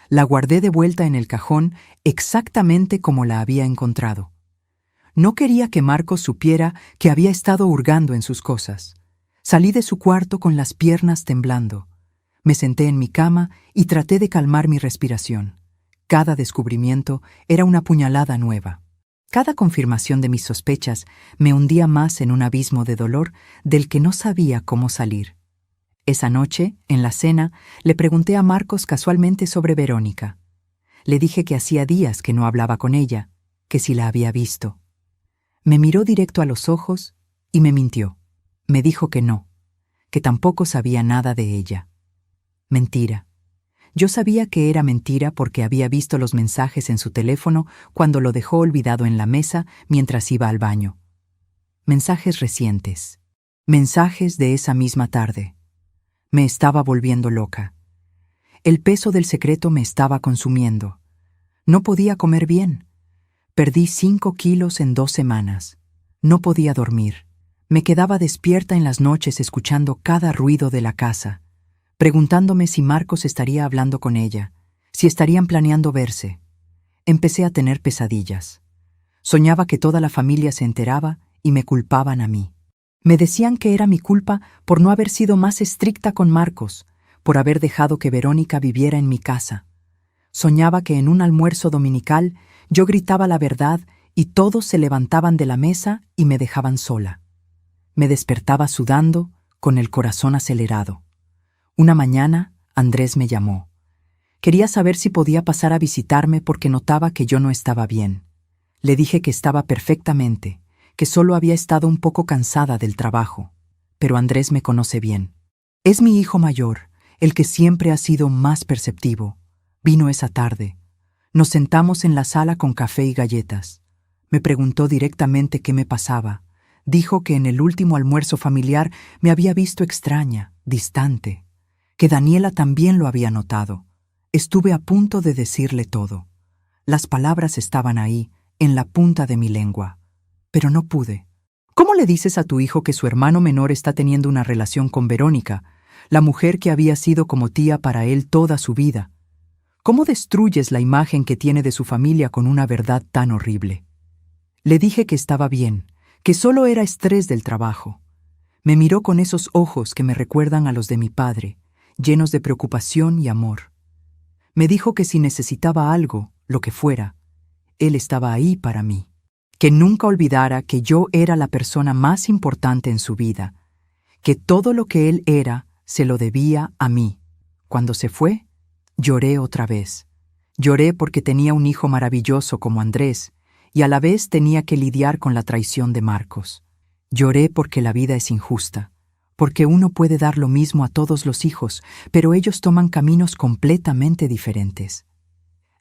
La guardé de vuelta en el cajón exactamente como la había encontrado. No quería que Marcos supiera que había estado hurgando en sus cosas. Salí de su cuarto con las piernas temblando. Me senté en mi cama y traté de calmar mi respiración. Cada descubrimiento era una puñalada nueva. Cada confirmación de mis sospechas me hundía más en un abismo de dolor del que no sabía cómo salir. Esa noche, en la cena, le pregunté a Marcos casualmente sobre Verónica. Le dije que hacía días que no hablaba con ella, que si la había visto. Me miró directo a los ojos y me mintió. Me dijo que no, que tampoco sabía nada de ella. Mentira. Yo sabía que era mentira porque había visto los mensajes en su teléfono cuando lo dejó olvidado en la mesa mientras iba al baño. Mensajes recientes. Mensajes de esa misma tarde. Me estaba volviendo loca. El peso del secreto me estaba consumiendo. No podía comer bien. Perdí 5 kilos en 2 semanas. No podía dormir. Me quedaba despierta en las noches escuchando cada ruido de la casa, preguntándome si Marcos estaría hablando con ella, si estarían planeando verse. Empecé a tener pesadillas. Soñaba que toda la familia se enteraba y me culpaban a mí. Me decían que era mi culpa por no haber sido más estricta con Marcos, por haber dejado que Verónica viviera en mi casa. Soñaba que en un almuerzo dominical yo gritaba la verdad y todos se levantaban de la mesa y me dejaban sola. Me despertaba sudando, con el corazón acelerado. Una mañana, Andrés me llamó. Quería saber si podía pasar a visitarme porque notaba que yo no estaba bien. Le dije que estaba perfectamente, que solo había estado un poco cansada del trabajo. Pero Andrés me conoce bien. Es mi hijo mayor, el que siempre ha sido más perceptivo. Vino esa tarde. Nos sentamos en la sala con café y galletas. Me preguntó directamente qué me pasaba. Dijo que en el último almuerzo familiar me había visto extraña, distante, que Daniela también lo había notado. Estuve a punto de decirle todo. Las palabras estaban ahí, en la punta de mi lengua. Pero no pude. ¿Cómo le dices a tu hijo que su hermano menor está teniendo una relación con Verónica, la mujer que había sido como tía para él toda su vida? ¿Cómo destruyes la imagen que tiene de su familia con una verdad tan horrible? Le dije que estaba bien, que solo era estrés del trabajo. Me miró con esos ojos que me recuerdan a los de mi padre, llenos de preocupación y amor. Me dijo que si necesitaba algo, lo que fuera, él estaba ahí para mí. Que nunca olvidara que yo era la persona más importante en su vida, que todo lo que él era se lo debía a mí. Cuando se fue, lloré otra vez. Lloré porque tenía un hijo maravilloso como Andrés, y a la vez tenía que lidiar con la traición de Marcos. Lloré porque la vida es injusta, porque uno puede dar lo mismo a todos los hijos, pero ellos toman caminos completamente diferentes.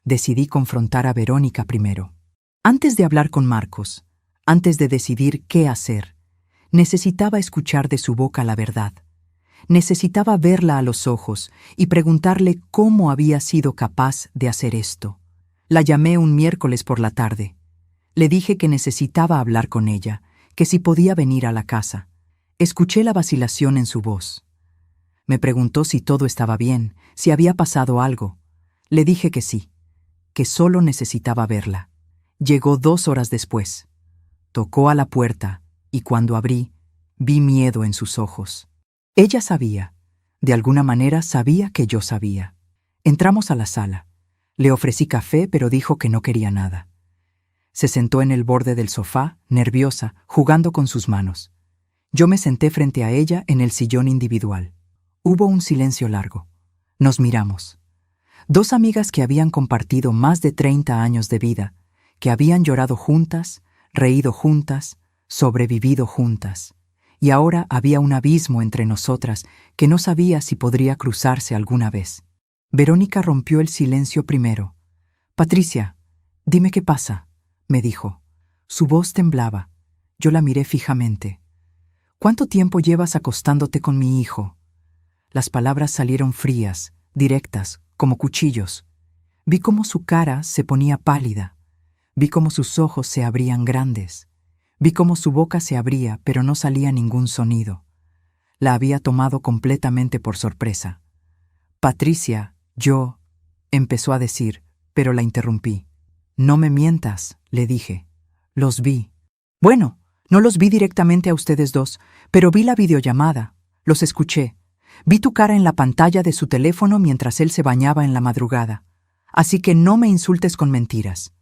Decidí confrontar a Verónica primero. Antes de hablar con Marcos, antes de decidir qué hacer, necesitaba escuchar de su boca la verdad. Necesitaba verla a los ojos y preguntarle cómo había sido capaz de hacer esto. La llamé un miércoles por la tarde. Le dije que necesitaba hablar con ella, que si podía venir a la casa. Escuché la vacilación en su voz. Me preguntó si todo estaba bien, si había pasado algo. Le dije que sí, que solo necesitaba verla. Llegó 2 horas después. Tocó a la puerta y cuando abrí, vi miedo en sus ojos. Ella sabía, de alguna manera sabía que yo sabía. Entramos a la sala. Le ofrecí café, pero dijo que no quería nada. Se sentó en el borde del sofá, nerviosa, jugando con sus manos. Yo me senté frente a ella en el sillón individual. Hubo un silencio largo. Nos miramos. 2 amigas que habían compartido más de 30 años de vida, que habían llorado juntas, reído juntas, sobrevivido juntas. Y ahora había un abismo entre nosotras que no sabía si podría cruzarse alguna vez. Verónica rompió el silencio primero. «Patricia, dime qué pasa», me dijo. Su voz temblaba. Yo la miré fijamente. «¿Cuánto tiempo llevas acostándote con mi hijo?» Las palabras salieron frías, directas, como cuchillos. Vi cómo su cara se ponía pálida. Vi cómo sus ojos se abrían grandes. Vi cómo su boca se abría, pero no salía ningún sonido. La había tomado completamente por sorpresa. «Patricia, yo», empezó a decir, pero la interrumpí. «No me mientas», le dije. «Los vi». «Bueno, no los vi directamente a ustedes dos, pero vi la videollamada. Los escuché. Vi tu cara en la pantalla de su teléfono mientras él se bañaba en la madrugada. Así que no me insultes con mentiras.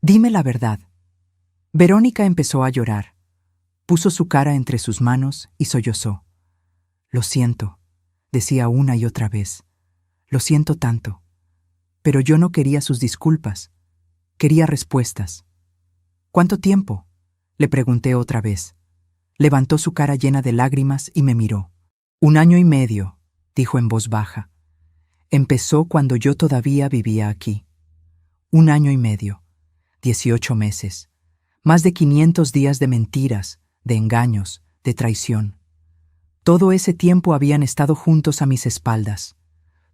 Dime la verdad». Verónica empezó a llorar. Puso su cara entre sus manos y sollozó. «Lo siento», decía una y otra vez. «Lo siento tanto». Pero yo no quería sus disculpas. Quería respuestas. ¿Cuánto tiempo?, le pregunté otra vez. Levantó su cara llena de lágrimas y me miró. 1 año y medio, dijo en voz baja. Empezó cuando yo todavía vivía aquí. 1 año y medio, 18 meses, más de 500 días de mentiras, de engaños, de traición. Todo ese tiempo habían estado juntos a mis espaldas.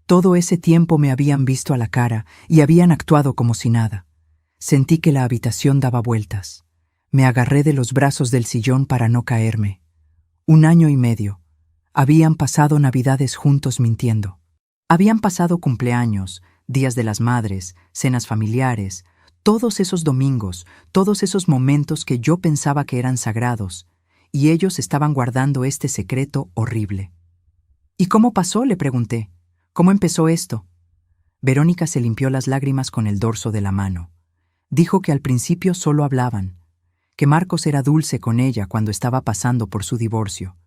Todo ese tiempo me habían visto a la cara y habían actuado como si nada. Sentí que la habitación daba vueltas. Me agarré de los brazos del sillón para no caerme. 1 año y medio. Habían pasado navidades juntos mintiendo. Habían pasado cumpleaños, días de las madres, cenas familiares, todos esos domingos, todos esos momentos que yo pensaba que eran sagrados, y ellos estaban guardando este secreto horrible. ¿Y cómo pasó?, le pregunté. ¿Cómo empezó esto? Verónica se limpió las lágrimas con el dorso de la mano. Dijo que al principio solo hablaban, que Marcos era dulce con ella cuando estaba pasando por su divorcio,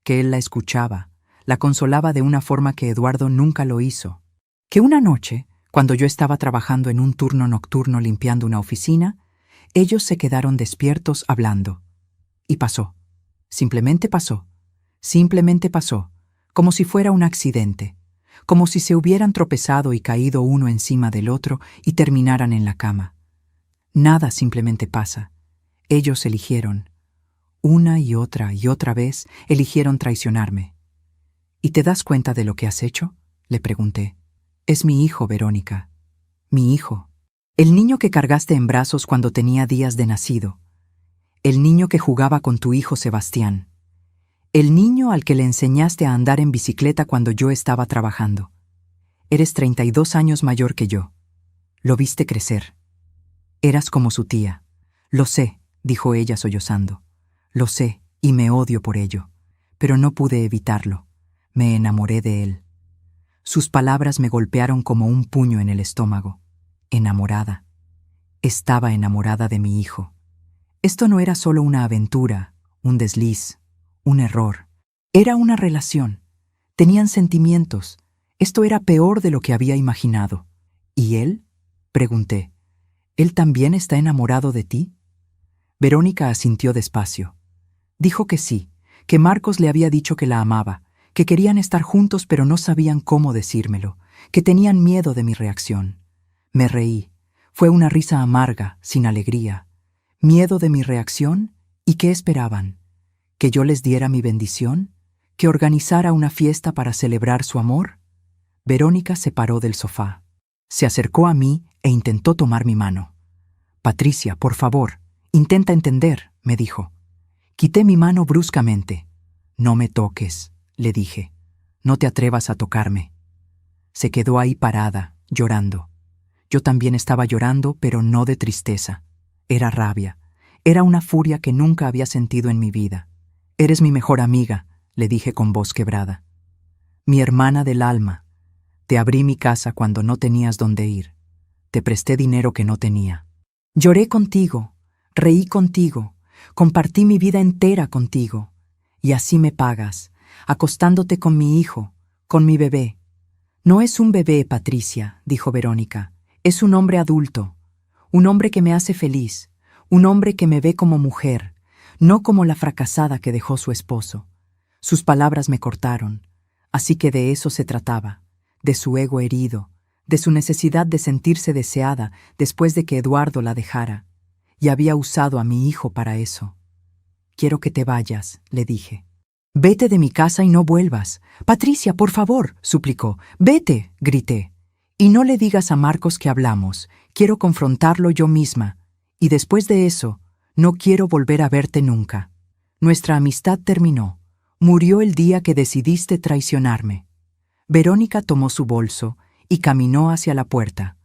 que él la escuchaba, la consolaba de una forma que Eduardo nunca lo hizo, que una noche, cuando yo estaba trabajando en un turno nocturno limpiando una oficina, ellos se quedaron despiertos hablando. Y pasó. Simplemente pasó. Simplemente pasó, como si fuera un accidente, como si se hubieran tropezado y caído uno encima del otro y terminaran en la cama. Nada simplemente pasa. Ellos eligieron. Una y otra vez eligieron traicionarme. ¿Y te das cuenta de lo que has hecho?, le pregunté. Es mi hijo, Verónica. Mi hijo. El niño que cargaste en brazos cuando tenía días de nacido. El niño que jugaba con tu hijo Sebastián. El niño al que le enseñaste a andar en bicicleta cuando yo estaba trabajando. Eres 32 años mayor que yo. Lo viste crecer. Eras como su tía. Lo sé, dijo ella sollozando. Lo sé, y me odio por ello. Pero no pude evitarlo. Me enamoré de él. Sus palabras me golpearon como un puño en el estómago. Enamorada. Estaba enamorada de mi hijo. Esto no era solo una aventura, un desliz, un error. Era una relación. Tenían sentimientos. Esto era peor de lo que había imaginado. ¿Y él?, pregunté. ¿Él también está enamorado de ti? Verónica asintió despacio. Dijo que sí, que Marcos le había dicho que la amaba, que querían estar juntos pero no sabían cómo decírmelo, que tenían miedo de mi reacción. Me reí. Fue una risa amarga, sin alegría. ¿Miedo de mi reacción? ¿Y qué esperaban? ¿Que yo les diera mi bendición? ¿Que organizara una fiesta para celebrar su amor? Verónica se paró del sofá. Se acercó a mí e intentó tomar mi mano. Patricia, por favor, intenta entender, me dijo. Quité mi mano bruscamente. No me toques, le dije. No te atrevas a tocarme. Se quedó ahí parada, llorando. Yo también estaba llorando, pero no de tristeza. Era rabia. Era una furia que nunca había sentido en mi vida. Eres mi mejor amiga, le dije con voz quebrada. Mi hermana del alma. Te abrí mi casa cuando no tenías dónde ir. Te presté dinero que no tenía. Lloré contigo, reí contigo, compartí mi vida entera contigo. Y así me pagas, acostándote con mi hijo, con mi bebé. No es un bebé, Patricia, dijo Verónica. Es un hombre adulto, un hombre que me hace feliz, un hombre que me ve como mujer, no como la fracasada que dejó su esposo. Sus palabras me cortaron, así que de eso se trataba, de su ego herido, de su necesidad de sentirse deseada después de que Eduardo la dejara, y había usado a mi hijo para eso. Quiero que te vayas, le dije. Vete de mi casa y no vuelvas. Patricia, por favor, suplicó. Vete, grité. Y no le digas a Marcos que hablamos. Quiero confrontarlo yo misma. Y después de eso, no quiero volver a verte nunca. Nuestra amistad terminó. Murió el día que decidiste traicionarme. Verónica tomó su bolso y caminó hacia la puerta.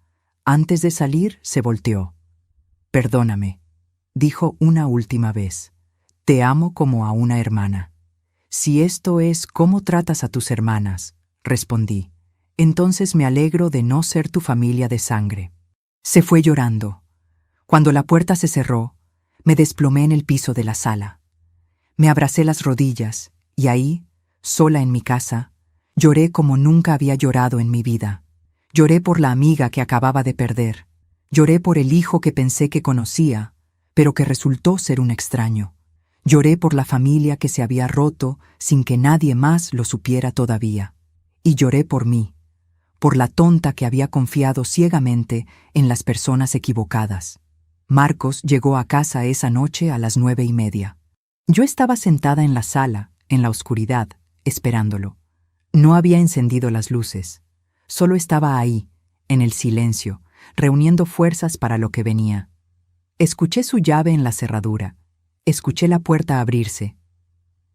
Antes de salir, se volteó. Perdóname, dijo una última vez. Te amo como a una hermana. Si esto es cómo tratas a tus hermanas, respondí, entonces me alegro de no ser tu familia de sangre. Se fue llorando. Cuando la puerta se cerró, me desplomé en el piso de la sala. Me abracé las rodillas y ahí, sola en mi casa, lloré como nunca había llorado en mi vida. Lloré por la amiga que acababa de perder. Lloré por el hijo que pensé que conocía, pero que resultó ser un extraño. Lloré por la familia que se había roto sin que nadie más lo supiera todavía. Y lloré por mí, por la tonta que había confiado ciegamente en las personas equivocadas. Marcos llegó a casa esa noche a las 9:30. Yo estaba sentada en la sala, en la oscuridad, esperándolo. No había encendido las luces. Solo estaba ahí, en el silencio, reuniendo fuerzas para lo que venía. Escuché su llave en la cerradura. Escuché la puerta abrirse.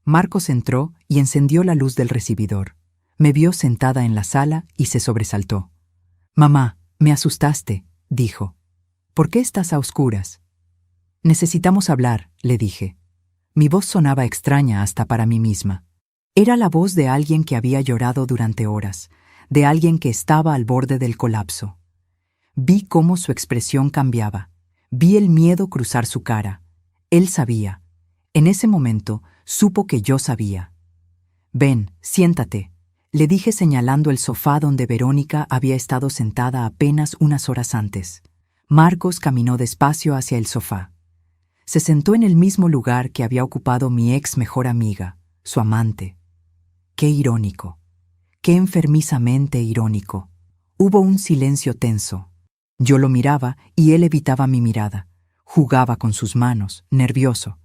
Marcos entró y encendió la luz del recibidor. Me vio sentada en la sala y se sobresaltó. «Mamá, me asustaste», dijo. «¿Por qué estás a oscuras?» «Necesitamos hablar», le dije. Mi voz sonaba extraña hasta para mí misma. Era la voz de alguien que había llorado durante horas, de alguien que estaba al borde del colapso. Vi cómo su expresión cambiaba. Vi el miedo cruzar su cara. Él sabía. En ese momento supo que yo sabía. «Ven, siéntate», le dije señalando el sofá donde Verónica había estado sentada apenas unas horas antes. Marcos caminó despacio hacia el sofá. Se sentó en el mismo lugar que había ocupado mi ex mejor amiga, su amante. Qué irónico. Qué enfermizamente irónico. Hubo un silencio tenso. Yo lo miraba y él evitaba mi mirada. Jugaba con sus manos, nervioso.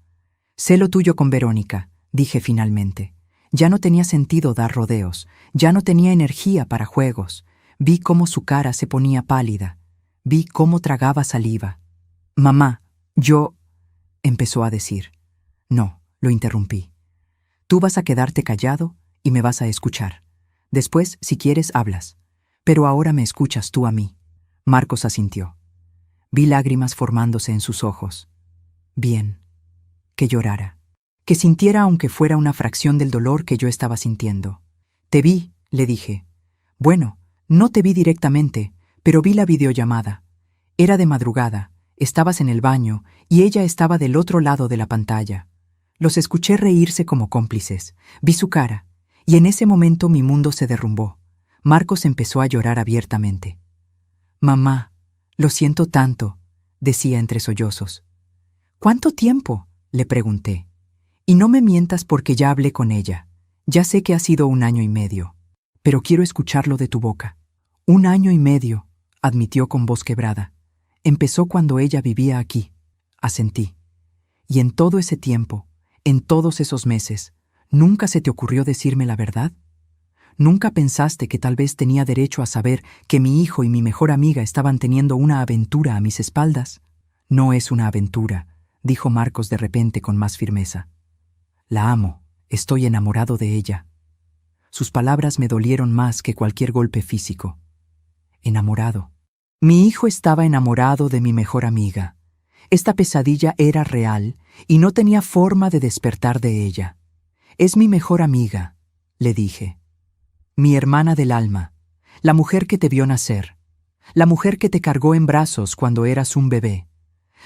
«Sé lo tuyo con Verónica», dije finalmente. Ya no tenía sentido dar rodeos, ya no tenía energía para juegos. Vi cómo su cara se ponía pálida. Vi cómo tragaba saliva. «Mamá, yo…», empezó a decir. «No», lo interrumpí. «Tú vas a quedarte callado y me vas a escuchar. Después, si quieres, hablas. Pero ahora me escuchas tú a mí». Marcos asintió. Vi lágrimas formándose en sus ojos. Bien. Que llorara. Que sintiera aunque fuera una fracción del dolor que yo estaba sintiendo. «Te vi», le dije. «Bueno, no te vi directamente, pero vi la videollamada. Era de madrugada, estabas en el baño y ella estaba del otro lado de la pantalla. Los escuché reírse como cómplices. Vi su cara, y en ese momento mi mundo se derrumbó. Marcos empezó a llorar abiertamente. «Mamá, lo siento tanto», decía entre sollozos. «¿Cuánto tiempo?», le pregunté. «Y no me mientas porque ya hablé con ella. Ya sé que ha sido 1 año y medio, pero quiero escucharlo de tu boca». «1 año y medio», admitió con voz quebrada. «Empezó cuando ella vivía aquí», asentí. «Y en todo ese tiempo, en todos esos meses, ¿nunca se te ocurrió decirme la verdad? ¿Nunca pensaste que tal vez tenía derecho a saber que mi hijo y mi mejor amiga estaban teniendo una aventura a mis espaldas?» «No es una aventura», dijo Marcos de repente con más firmeza. «La amo, estoy enamorado de ella». Sus palabras me dolieron más que cualquier golpe físico. Enamorado. Mi hijo estaba enamorado de mi mejor amiga. Esta pesadilla era real y no tenía forma de despertar de ella. «Es mi mejor amiga», le dije. «Mi hermana del alma, la mujer que te vio nacer, la mujer que te cargó en brazos cuando eras un bebé,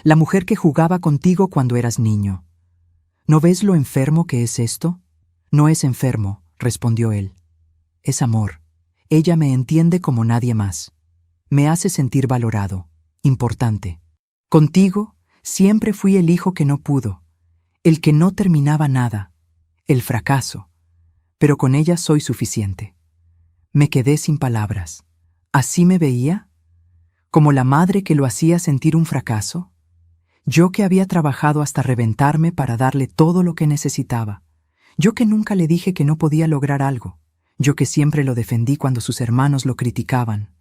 la mujer que jugaba contigo cuando eras niño. ¿No ves lo enfermo que es esto?» «No es enfermo», respondió él. «Es amor. Ella me entiende como nadie más. Me hace sentir valorado, importante. Contigo siempre fui el hijo que no pudo, el que no terminaba nada, el fracaso. Pero con ella soy suficiente». Me quedé sin palabras. ¿Así me veía? ¿Como la madre que lo hacía sentir un fracaso? Yo que había trabajado hasta reventarme para darle todo lo que necesitaba. Yo que nunca le dije que no podía lograr algo. Yo que siempre lo defendí cuando sus hermanos lo criticaban.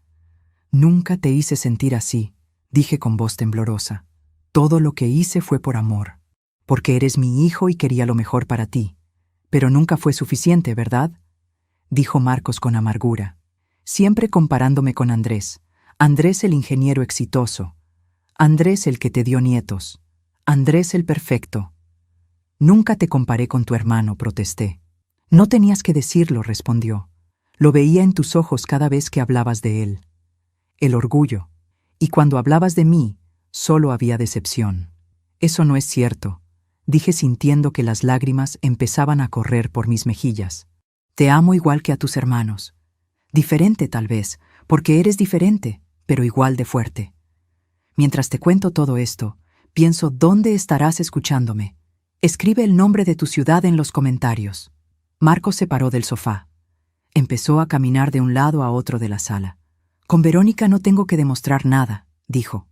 «Nunca te hice sentir así», dije con voz temblorosa. «Todo lo que hice fue por amor, porque eres mi hijo y quería lo mejor para ti. Pero nunca fue suficiente, ¿verdad?», dijo Marcos con amargura, siempre comparándome con Andrés. Andrés el ingeniero exitoso. Andrés el que te dio nietos. Andrés el perfecto. «Nunca te comparé con tu hermano», protesté. «No tenías que decirlo», respondió. «Lo veía en tus ojos cada vez que hablabas de él. El orgullo. Y cuando hablabas de mí, solo había decepción». «Eso no es cierto», dije sintiendo que las lágrimas empezaban a correr por mis mejillas. «Te amo igual que a tus hermanos. Diferente tal vez, porque eres diferente, pero igual de fuerte. Mientras te cuento todo esto, pienso dónde estarás escuchándome. Escribe el nombre de tu ciudad en los comentarios. Marcos se paró del sofá. Empezó a caminar de un lado a otro de la sala. Con Verónica no tengo que demostrar nada, dijo.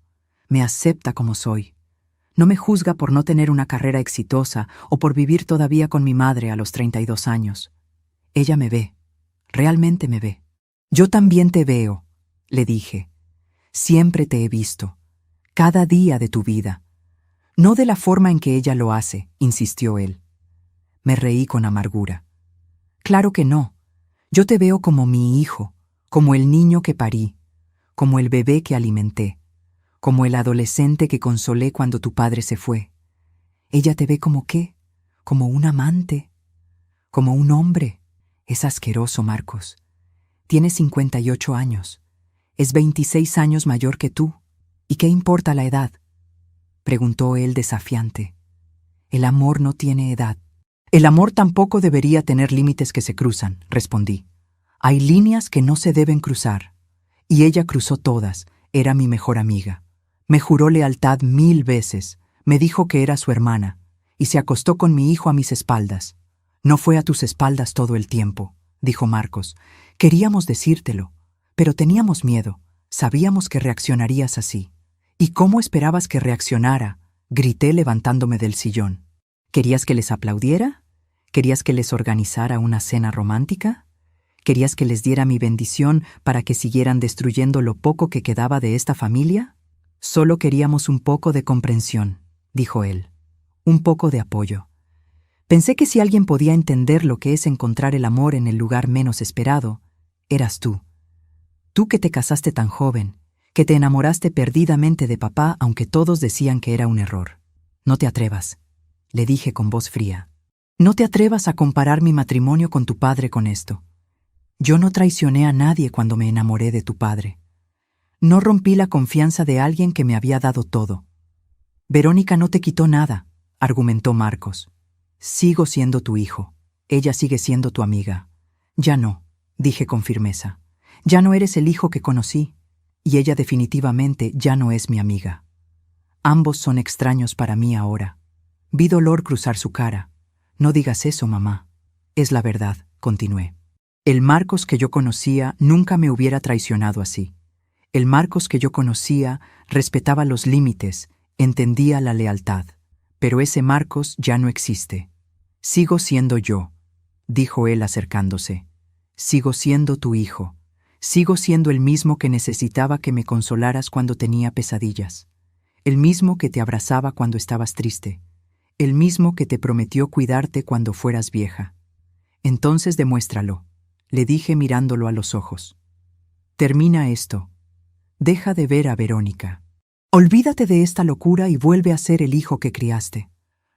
Me acepta como soy. No me juzga por no tener una carrera exitosa o por vivir todavía con mi madre a los 32 años. Ella me ve. Realmente me ve. Yo también te veo, le dije. Siempre te he visto. Cada día de tu vida. No de la forma en que ella lo hace, insistió él. Me reí con amargura. Claro que no. Yo te veo como mi hijo, como el niño que parí, como el bebé que alimenté, como el adolescente que consolé cuando tu padre se fue. Ella te ve como qué, como un amante, como un hombre. Es asqueroso, Marcos. Tiene 58 años. Es 26 años mayor que tú. ¿Y qué importa la edad? Preguntó él desafiante. El amor no tiene edad. El amor tampoco debería tener límites que se cruzan, respondí. Hay líneas que no se deben cruzar. Y ella cruzó todas. Era mi mejor amiga. Me juró lealtad 1000 veces. Me dijo que era su hermana. Y se acostó con mi hijo a mis espaldas. No fue a tus espaldas todo el tiempo, dijo Marcos. Queríamos decírtelo, pero teníamos miedo. Sabíamos que reaccionarías así. ¿Y cómo esperabas que reaccionara? Grité levantándome del sillón. ¿Querías que les aplaudiera? ¿Querías que les organizara una cena romántica? ¿Querías que les diera mi bendición para que siguieran destruyendo lo poco que quedaba de esta familia? Solo queríamos un poco de comprensión, dijo él. Un poco de apoyo. Pensé que si alguien podía entender lo que es encontrar el amor en el lugar menos esperado, eras tú. Tú que te casaste tan joven, que te enamoraste perdidamente de papá aunque todos decían que era un error. No te atrevas, le dije con voz fría. No te atrevas a comparar mi matrimonio con tu padre con esto. Yo no traicioné a nadie cuando me enamoré de tu padre. No rompí la confianza de alguien que me había dado todo. Verónica no te quitó nada, argumentó Marcos. Sigo siendo tu hijo. Ella sigue siendo tu amiga. Ya no, dije con firmeza. Ya no eres el hijo que conocí, y ella definitivamente ya no es mi amiga. Ambos son extraños para mí ahora. Vi dolor cruzar su cara. No digas eso, mamá. Es la verdad, continué. El Marcos que yo conocía nunca me hubiera traicionado así. El Marcos que yo conocía respetaba los límites, entendía la lealtad. Pero ese Marcos ya no existe. Sigo siendo yo, dijo él acercándose. Sigo siendo tu hijo. Sigo siendo el mismo que necesitaba que me consolaras cuando tenía pesadillas. El mismo que te abrazaba cuando estabas triste. El mismo que te prometió cuidarte cuando fueras vieja. Entonces demuéstralo, le dije mirándolo a los ojos. Termina esto. Deja de ver a Verónica. Olvídate de esta locura y vuelve a ser el hijo que criaste.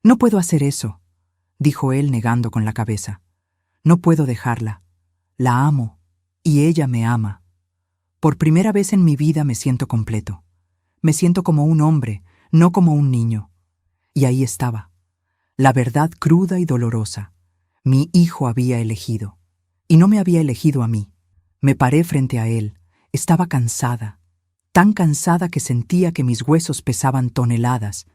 No puedo hacer eso, dijo él negando con la cabeza. No puedo dejarla. La amo, y ella me ama. Por primera vez en mi vida me siento completo. Me siento como un hombre, no como un niño. Y ahí estaba, la verdad cruda y dolorosa. Mi hijo había elegido, y no me había elegido a mí. Me paré frente a él. Estaba cansada, tan cansada que sentía que mis huesos pesaban toneladas.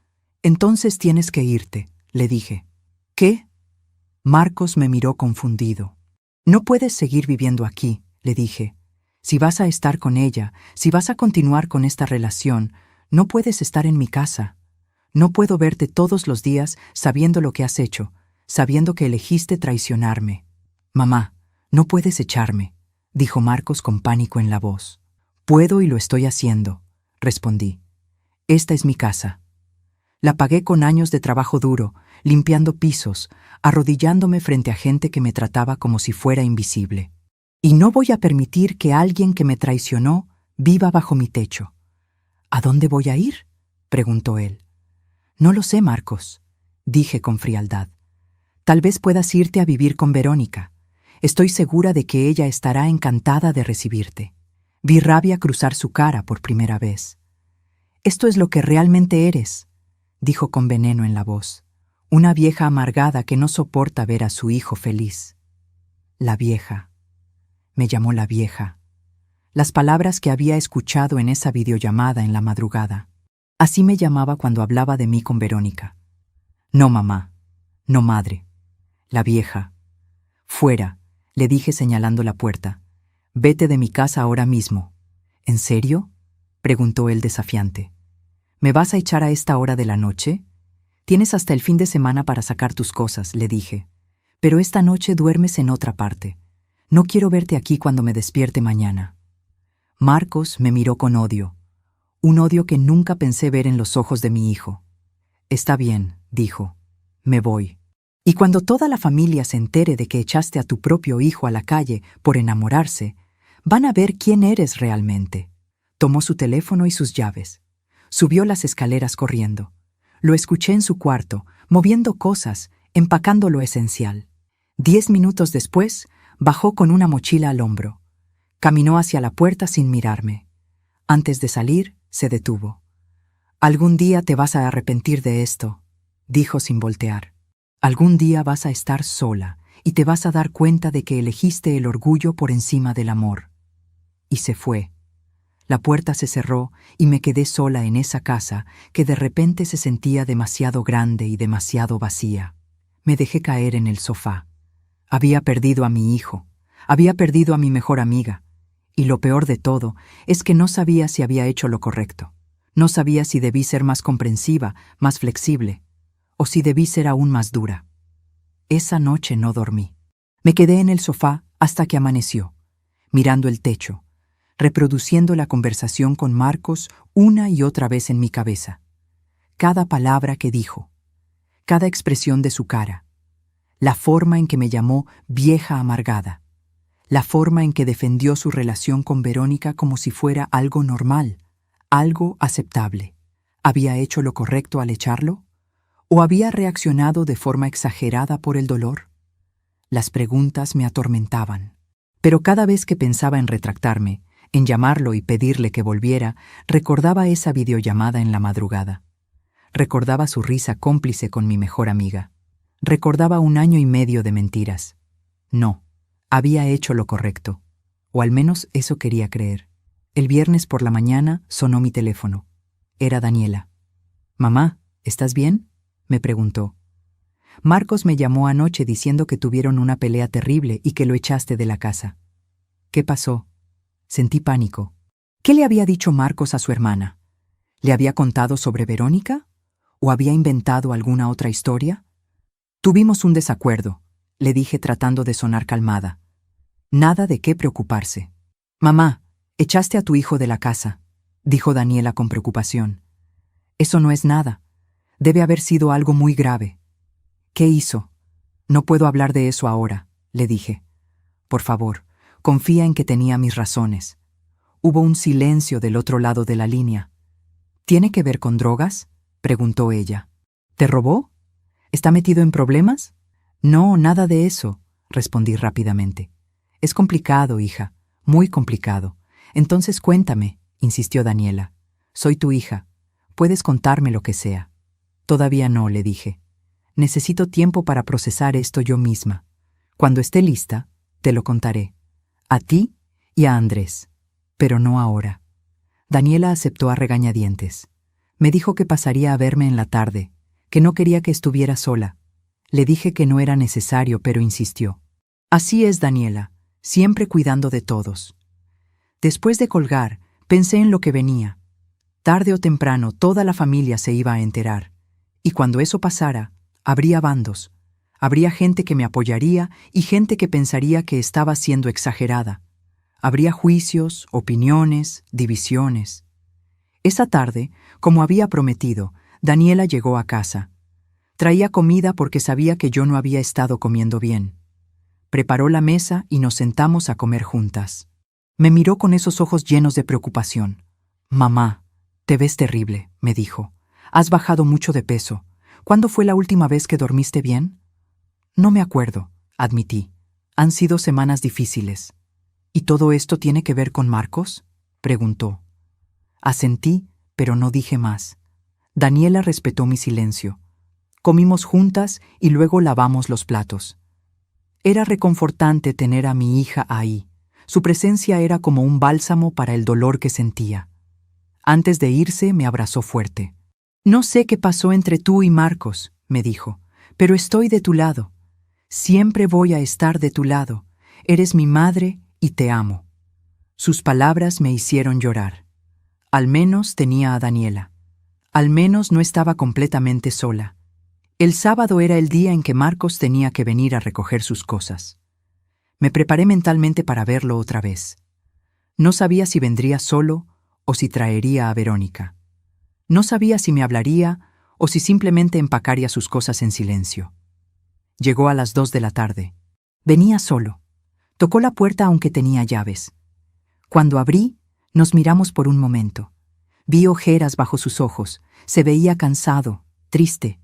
Entonces tienes que irte, le dije. ¿Qué? Marcos me miró confundido. No puedes seguir viviendo aquí, le dije. Si vas a estar con ella, si vas a continuar con esta relación, no puedes estar en mi casa. No puedo verte todos los días sabiendo lo que has hecho, sabiendo que elegiste traicionarme. Mamá, no puedes echarme, dijo Marcos con pánico en la voz. Puedo y lo estoy haciendo, respondí. Esta es mi casa. La pagué con años de trabajo duro, limpiando pisos, arrodillándome frente a gente que me trataba como si fuera invisible. Y no voy a permitir que alguien que me traicionó viva bajo mi techo. ¿A dónde voy a ir?, preguntó él. No lo sé, Marcos, dije con frialdad. Tal vez puedas irte a vivir con Verónica. Estoy segura de que ella estará encantada de recibirte. Vi rabia cruzar su cara por primera vez. Esto es lo que realmente eres, dijo con veneno en la voz. Una vieja amargada que no soporta ver a su hijo feliz. La vieja. Me llamó la vieja. las palabras que había escuchado en esa videollamada en la madrugada. Así me llamaba cuando hablaba de mí con Verónica. No, mamá. No, madre. La vieja. Fuera, le dije señalando la puerta. Vete de mi casa ahora mismo. ¿En serio?, preguntó él desafiante. ¿Me vas a echar a esta hora de la noche? Tienes hasta el fin de semana para sacar tus cosas, le dije. Pero esta noche duermes en otra parte. No quiero verte aquí cuando me despierte mañana. Marcos me miró con odio. Un odio que nunca pensé ver en los ojos de mi hijo. Está bien, dijo. Me voy. Y cuando toda la familia se entere de que echaste a tu propio hijo a la calle por enamorarse, van a ver quién eres realmente. Tomó su teléfono y sus llaves. Subió las escaleras corriendo. Lo escuché en su cuarto, moviendo cosas, empacando lo esencial. 10 minutos después, bajó con una mochila al hombro. Caminó hacia la puerta sin mirarme. Antes de salir, se detuvo. «Algún día te vas a arrepentir de esto», dijo sin voltear. «Algún día vas a estar sola y te vas a dar cuenta de que elegiste el orgullo por encima del amor». Y se fue. La puerta se cerró y me quedé sola en esa casa que de repente se sentía demasiado grande y demasiado vacía. Me dejé caer en el sofá. Había perdido a mi hijo, había perdido a mi mejor amiga, y lo peor de todo es que no sabía si había hecho lo correcto. No sabía si debí ser más comprensiva, más flexible, o si debí ser aún más dura. Esa noche no dormí. Me quedé en el sofá hasta que amaneció, mirando el techo, reproduciendo la conversación con Marcos una y otra vez en mi cabeza. Cada palabra que dijo, cada expresión de su cara, la forma en que me llamó vieja amargada, la forma en que defendió su relación con Verónica como si fuera algo normal, algo aceptable. ¿Había hecho lo correcto al echarlo? ¿O había reaccionado de forma exagerada por el dolor? Las preguntas me atormentaban. Pero cada vez que pensaba en retractarme, en llamarlo y pedirle que volviera, recordaba esa videollamada en la madrugada. Recordaba su risa cómplice con mi mejor amiga. Recordaba 1 año y medio de mentiras. No, había hecho lo correcto. O al menos eso quería creer. El viernes por la mañana sonó mi teléfono. Era Daniela. «Mamá, ¿estás bien?», me preguntó. «Marcos me llamó anoche diciendo que tuvieron una pelea terrible y que lo echaste de la casa». «¿Qué pasó?». Sentí pánico. ¿Qué le había dicho Marcos a su hermana? ¿Le había contado sobre Verónica? ¿O había inventado alguna otra historia? «Tuvimos un desacuerdo», le dije tratando de sonar calmada. «Nada de qué preocuparse». «Mamá, echaste a tu hijo de la casa», dijo Daniela con preocupación. «Eso no es nada. Debe haber sido algo muy grave». «¿Qué hizo?». «No puedo hablar de eso ahora», le dije. «Por favor, confía en que tenía mis razones». Hubo un silencio del otro lado de la línea. «¿Tiene que ver con drogas?», preguntó ella. «¿Te robó? ¿Está metido en problemas?». «No, nada de eso», respondí rápidamente. «Es complicado, hija, muy complicado. Entonces cuéntame», insistió Daniela. «Soy tu hija. Puedes contarme lo que sea». «Todavía no», le dije. «Necesito tiempo para procesar esto yo misma. Cuando esté lista, te lo contaré. A ti y a Andrés. Pero no ahora». Daniela aceptó a regañadientes. Me dijo que pasaría a verme en la tarde, que no quería que estuviera sola. Le dije que no era necesario, pero insistió. Así es Daniela, siempre cuidando de todos. Después de colgar, pensé en lo que venía. Tarde o temprano toda la familia se iba a enterar. Y cuando eso pasara, habría bandos. Habría gente que me apoyaría y gente que pensaría que estaba siendo exagerada. Habría juicios, opiniones, divisiones. Esa tarde, como había prometido, Daniela llegó a casa. Traía comida porque sabía que yo no había estado comiendo bien. Preparó la mesa y nos sentamos a comer juntas. Me miró con esos ojos llenos de preocupación. «Mamá, te ves terrible», me dijo. «Has bajado mucho de peso. ¿Cuándo fue la última vez que dormiste bien?». «No me acuerdo», admití. «Han sido semanas difíciles». «¿Y todo esto tiene que ver con Marcos?», preguntó. Asentí, pero no dije más. Daniela respetó mi silencio. Comimos juntas y luego lavamos los platos. Era reconfortante tener a mi hija ahí, Su presencia era como un bálsamo para el dolor que sentía. Antes de irse, me abrazó fuerte. «No sé qué pasó entre tú y Marcos», me dijo, «pero estoy de tu lado. Siempre voy a estar de tu lado. Eres mi madre y te amo». Sus palabras me hicieron llorar. Al menos tenía a Daniela. Al menos no estaba completamente sola. El sábado era el día en que Marcos tenía que venir a recoger sus cosas. Me preparé mentalmente para verlo otra vez. No sabía si vendría solo o si traería a Verónica. No sabía si me hablaría o si simplemente empacaría sus cosas en silencio. Llegó a las 2 de la tarde. Venía solo. Tocó la puerta aunque tenía llaves. Cuando abrí, nos miramos por un momento. Vi ojeras bajo sus ojos. Se veía cansado, triste.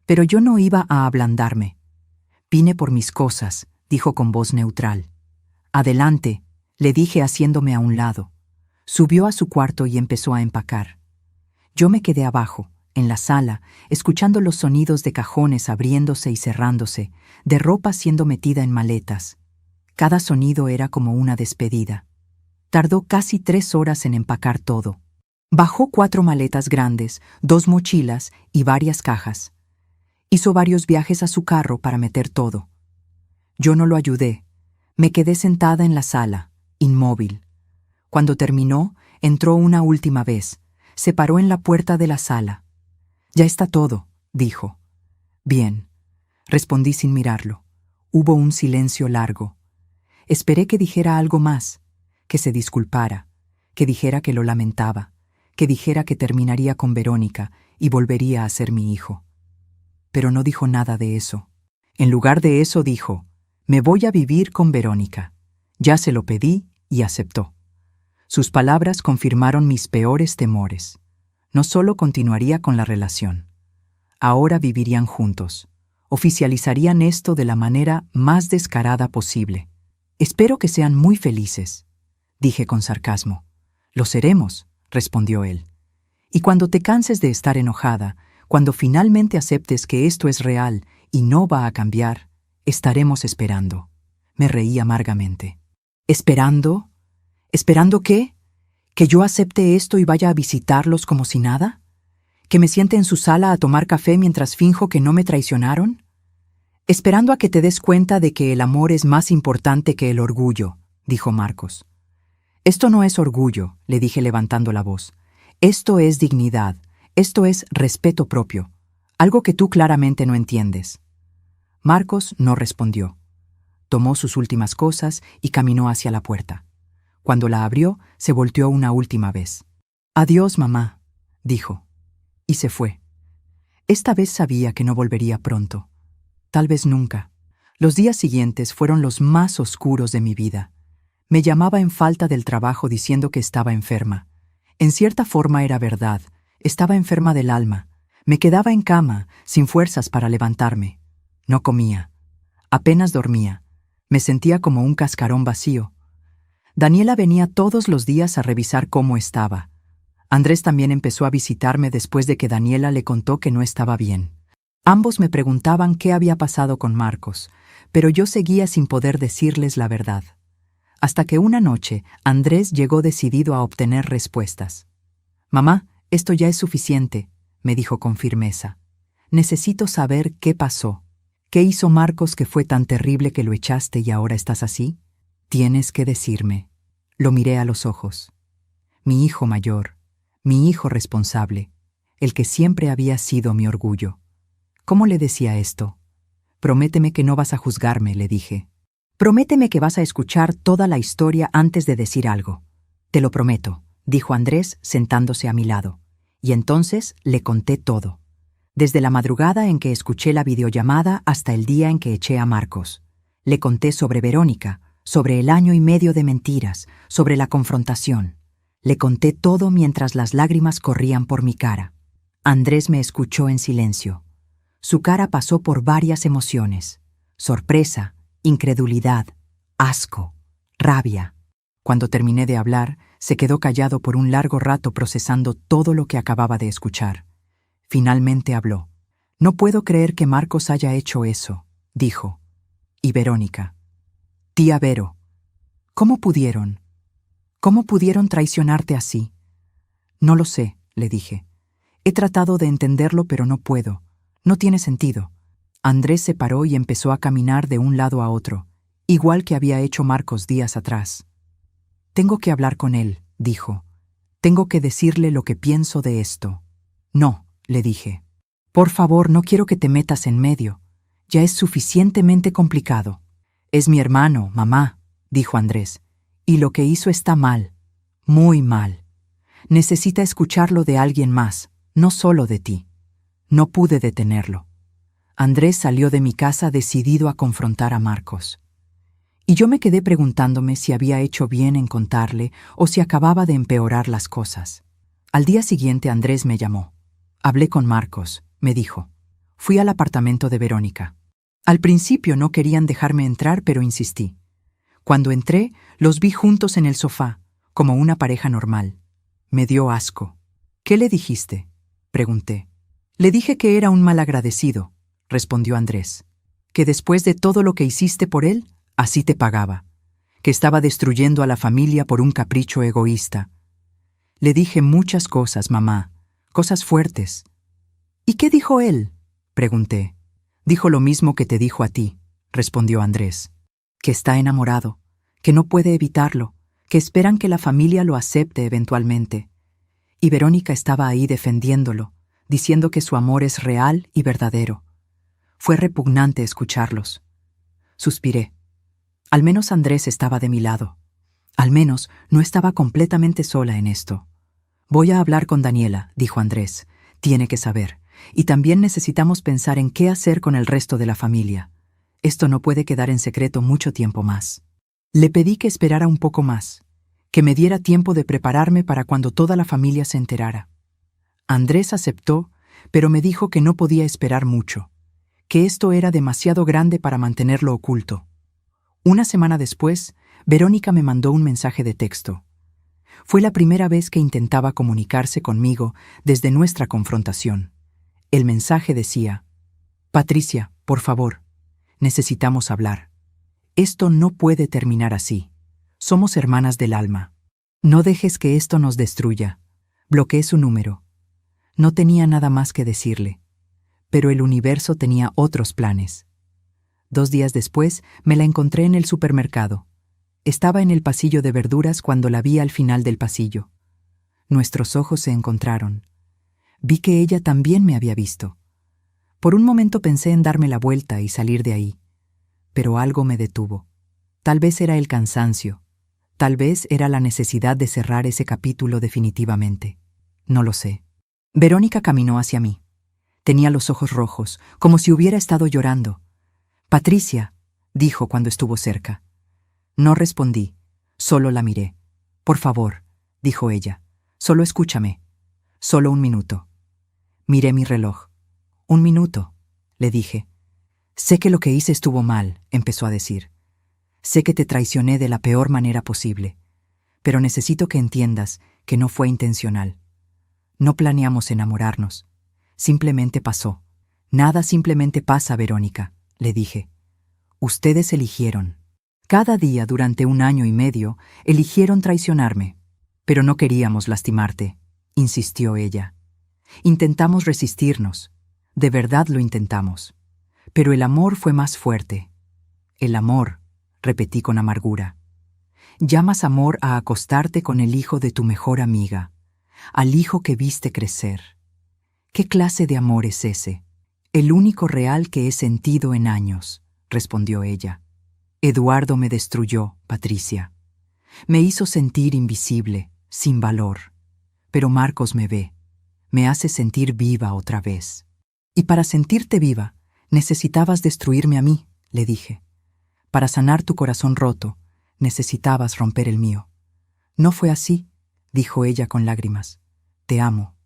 Pero yo no iba a ablandarme. «Vine por mis cosas», dijo con voz neutral. «Adelante», le dije haciéndome a un lado. Subió a su cuarto y empezó a empacar. Yo me quedé abajo, en la sala, escuchando los sonidos de cajones abriéndose y cerrándose, de ropa siendo metida en maletas. Cada sonido era como una despedida. Tardó casi 3 horas en empacar todo. Bajó 4 maletas grandes, 2 mochilas y varias cajas. Hizo varios viajes a su carro para meter todo. Yo no lo ayudé. Me quedé sentada en la sala, inmóvil. Cuando terminó, entró una última vez. Se paró en la puerta de la sala. «Ya está todo», dijo. «Bien», respondí sin mirarlo. Hubo un silencio largo. Esperé que dijera algo más, que se disculpara, que dijera que lo lamentaba, que dijera que terminaría con Verónica y volvería a ser mi hijo. Pero no dijo nada de eso. En lugar de eso dijo: «Me voy a vivir con Verónica». Ya se lo pedí y aceptó. Sus palabras confirmaron mis peores temores. No solo continuaría con la relación. Ahora vivirían juntos. Oficializarían esto de la manera más descarada posible. «Espero que sean muy felices», dije con sarcasmo. «Lo seremos», respondió él. «Y cuando te canses de estar enojada, cuando finalmente aceptes que esto es real y no va a cambiar, estaremos esperando». Me reí amargamente. «¿Esperando? ¿Esperando qué? ¿Que yo acepte esto y vaya a visitarlos como si nada? ¿Que me siente en su sala a tomar café mientras finjo que no me traicionaron? Esperando a que te des cuenta de que el amor es más importante que el orgullo», dijo Marcos. «Esto no es orgullo», le dije levantando la voz. «Esto es dignidad, esto es respeto propio, algo que tú claramente no entiendes». Marcos no respondió. Tomó sus últimas cosas y caminó hacia la puerta. Cuando la abrió, se volteó una última vez. «Adiós, mamá», dijo. Y se fue. Esta vez sabía que no volvería pronto. Tal vez nunca. Los días siguientes fueron los más oscuros de mi vida. Me llamaba en falta del trabajo diciendo que estaba enferma. En cierta forma era verdad. Estaba enferma del alma. Me quedaba en cama, sin fuerzas para levantarme. No comía. Apenas dormía. Me sentía como un cascarón vacío. Daniela venía todos los días a revisar cómo estaba. Andrés también empezó a visitarme después de que Daniela le contó que no estaba bien. Ambos me preguntaban qué había pasado con Marcos, pero yo seguía sin poder decirles la verdad. Hasta que una noche Andrés llegó decidido a obtener respuestas. «Mamá, esto ya es suficiente», me dijo con firmeza. «Necesito saber qué pasó. ¿Qué hizo Marcos que fue tan terrible que lo echaste y ahora estás así? Tienes que decirme». Lo miré a los ojos. Mi hijo mayor, mi hijo responsable, el que siempre había sido mi orgullo. ¿Cómo le decía esto? «Prométeme que no vas a juzgarme», le dije. «Prométeme que vas a escuchar toda la historia antes de decir algo». «Te lo prometo», dijo Andrés sentándose a mi lado. Y entonces le conté todo. Desde la madrugada en que escuché la videollamada hasta el día en que eché a Marcos. Le conté sobre Verónica, sobre el 1 año y medio de mentiras, sobre la confrontación. Le conté todo mientras las lágrimas corrían por mi cara. Andrés me escuchó en silencio. Su cara pasó por varias emociones: sorpresa, incredulidad, asco, rabia. Cuando terminé de hablar, se quedó callado por un largo rato procesando todo lo que acababa de escuchar. Finalmente habló. «No puedo creer que Marcos haya hecho eso», dijo. «Y Verónica. Tía Vero, ¿Cómo pudieron? ¿Cómo pudieron traicionarte así? No lo sé, le dije. He tratado de entenderlo, pero no puedo. No tiene sentido. Andrés se paró y empezó a caminar de un lado a otro, igual que había hecho Marcos días atrás. Tengo que hablar con él, dijo. Tengo que decirle lo que pienso de esto. No, le dije. Por favor, no quiero que te metas en medio. Ya es suficientemente complicado. Es mi hermano, mamá, dijo Andrés, y lo que hizo está mal, muy mal. Necesita escucharlo de alguien más, no solo de ti. No pude detenerlo. Andrés salió de mi casa decidido a confrontar a Marcos. Y yo me quedé preguntándome si había hecho bien en contarle o si acababa de empeorar las cosas. Al día siguiente Andrés me llamó. Hablé con Marcos, me dijo. Fui al apartamento de Verónica. Al principio no querían dejarme entrar, pero insistí. Cuando entré, los vi juntos en el sofá, como una pareja normal. Me dio asco. ¿Qué le dijiste?, pregunté. Le dije que era un malagradecido, respondió Andrés. Que después de todo lo que hiciste por él, así te pagaba. Que estaba destruyendo a la familia por un capricho egoísta. Le dije muchas cosas, mamá, cosas fuertes. ¿Y qué dijo él?, pregunté. Dijo lo mismo que te dijo a ti, respondió Andrés. Que está enamorado, que no puede evitarlo, que esperan que la familia lo acepte eventualmente. Y Verónica estaba ahí defendiéndolo, diciendo que su amor es real y verdadero. Fue repugnante escucharlos. Suspiré. Al menos Andrés estaba de mi lado. Al menos no estaba completamente sola en esto. Voy a hablar con Daniela, dijo Andrés. Tiene que saber. Y también necesitamos pensar en qué hacer con el resto de la familia. Esto no puede quedar en secreto mucho tiempo más. Le pedí que esperara un poco más, que me diera tiempo de prepararme para cuando toda la familia se enterara. Andrés aceptó, pero me dijo que no podía esperar mucho, que esto era demasiado grande para mantenerlo oculto. Una semana después, Verónica me mandó un mensaje de texto. Fue la primera vez que intentaba comunicarse conmigo desde nuestra confrontación. El mensaje decía: Patricia, por favor, necesitamos hablar. Esto no puede terminar así. Somos hermanas del alma. No dejes que esto nos destruya. Bloqueé su número. No tenía nada más que decirle. Pero el universo tenía otros planes. 2 días después me la encontré en el supermercado. Estaba en el pasillo de verduras cuando la vi al final del pasillo. Nuestros ojos se encontraron. Vi que ella también me había visto. Por un momento pensé en darme la vuelta y salir de ahí, pero algo me detuvo. Tal vez era el cansancio, tal vez era la necesidad de cerrar ese capítulo definitivamente. No lo sé. Verónica caminó hacia mí. Tenía los ojos rojos, como si hubiera estado llorando. Patricia, dijo cuando estuvo cerca. No respondí, solo la miré. Por favor, dijo ella, solo escúchame. Solo 1 minuto. Miré mi reloj. 1 minuto, le dije. Sé que lo que hice estuvo mal, empezó a decir. Sé que te traicioné de la peor manera posible, pero necesito que entiendas que no fue intencional. No planeamos enamorarnos. Simplemente pasó. Nada simplemente pasa, Verónica, le dije. Ustedes eligieron. Cada día durante 1 año y medio eligieron traicionarme. Pero no queríamos lastimarte, insistió ella. Intentamos resistirnos. De verdad lo intentamos. Pero el amor fue más fuerte. El amor, repetí con amargura. Llamas amor a acostarte con el hijo de tu mejor amiga, al hijo que viste crecer. ¿Qué clase de amor es ese? El único real que he sentido en años, respondió ella. Eduardo me destruyó, Patricia. Me hizo sentir invisible, sin valor. Pero Marcos me ve, me hace sentir viva otra vez. Y para sentirte viva, necesitabas destruirme a mí, le dije. Para sanar tu corazón roto, necesitabas romper el mío. No fue así, dijo ella con lágrimas. Te amo.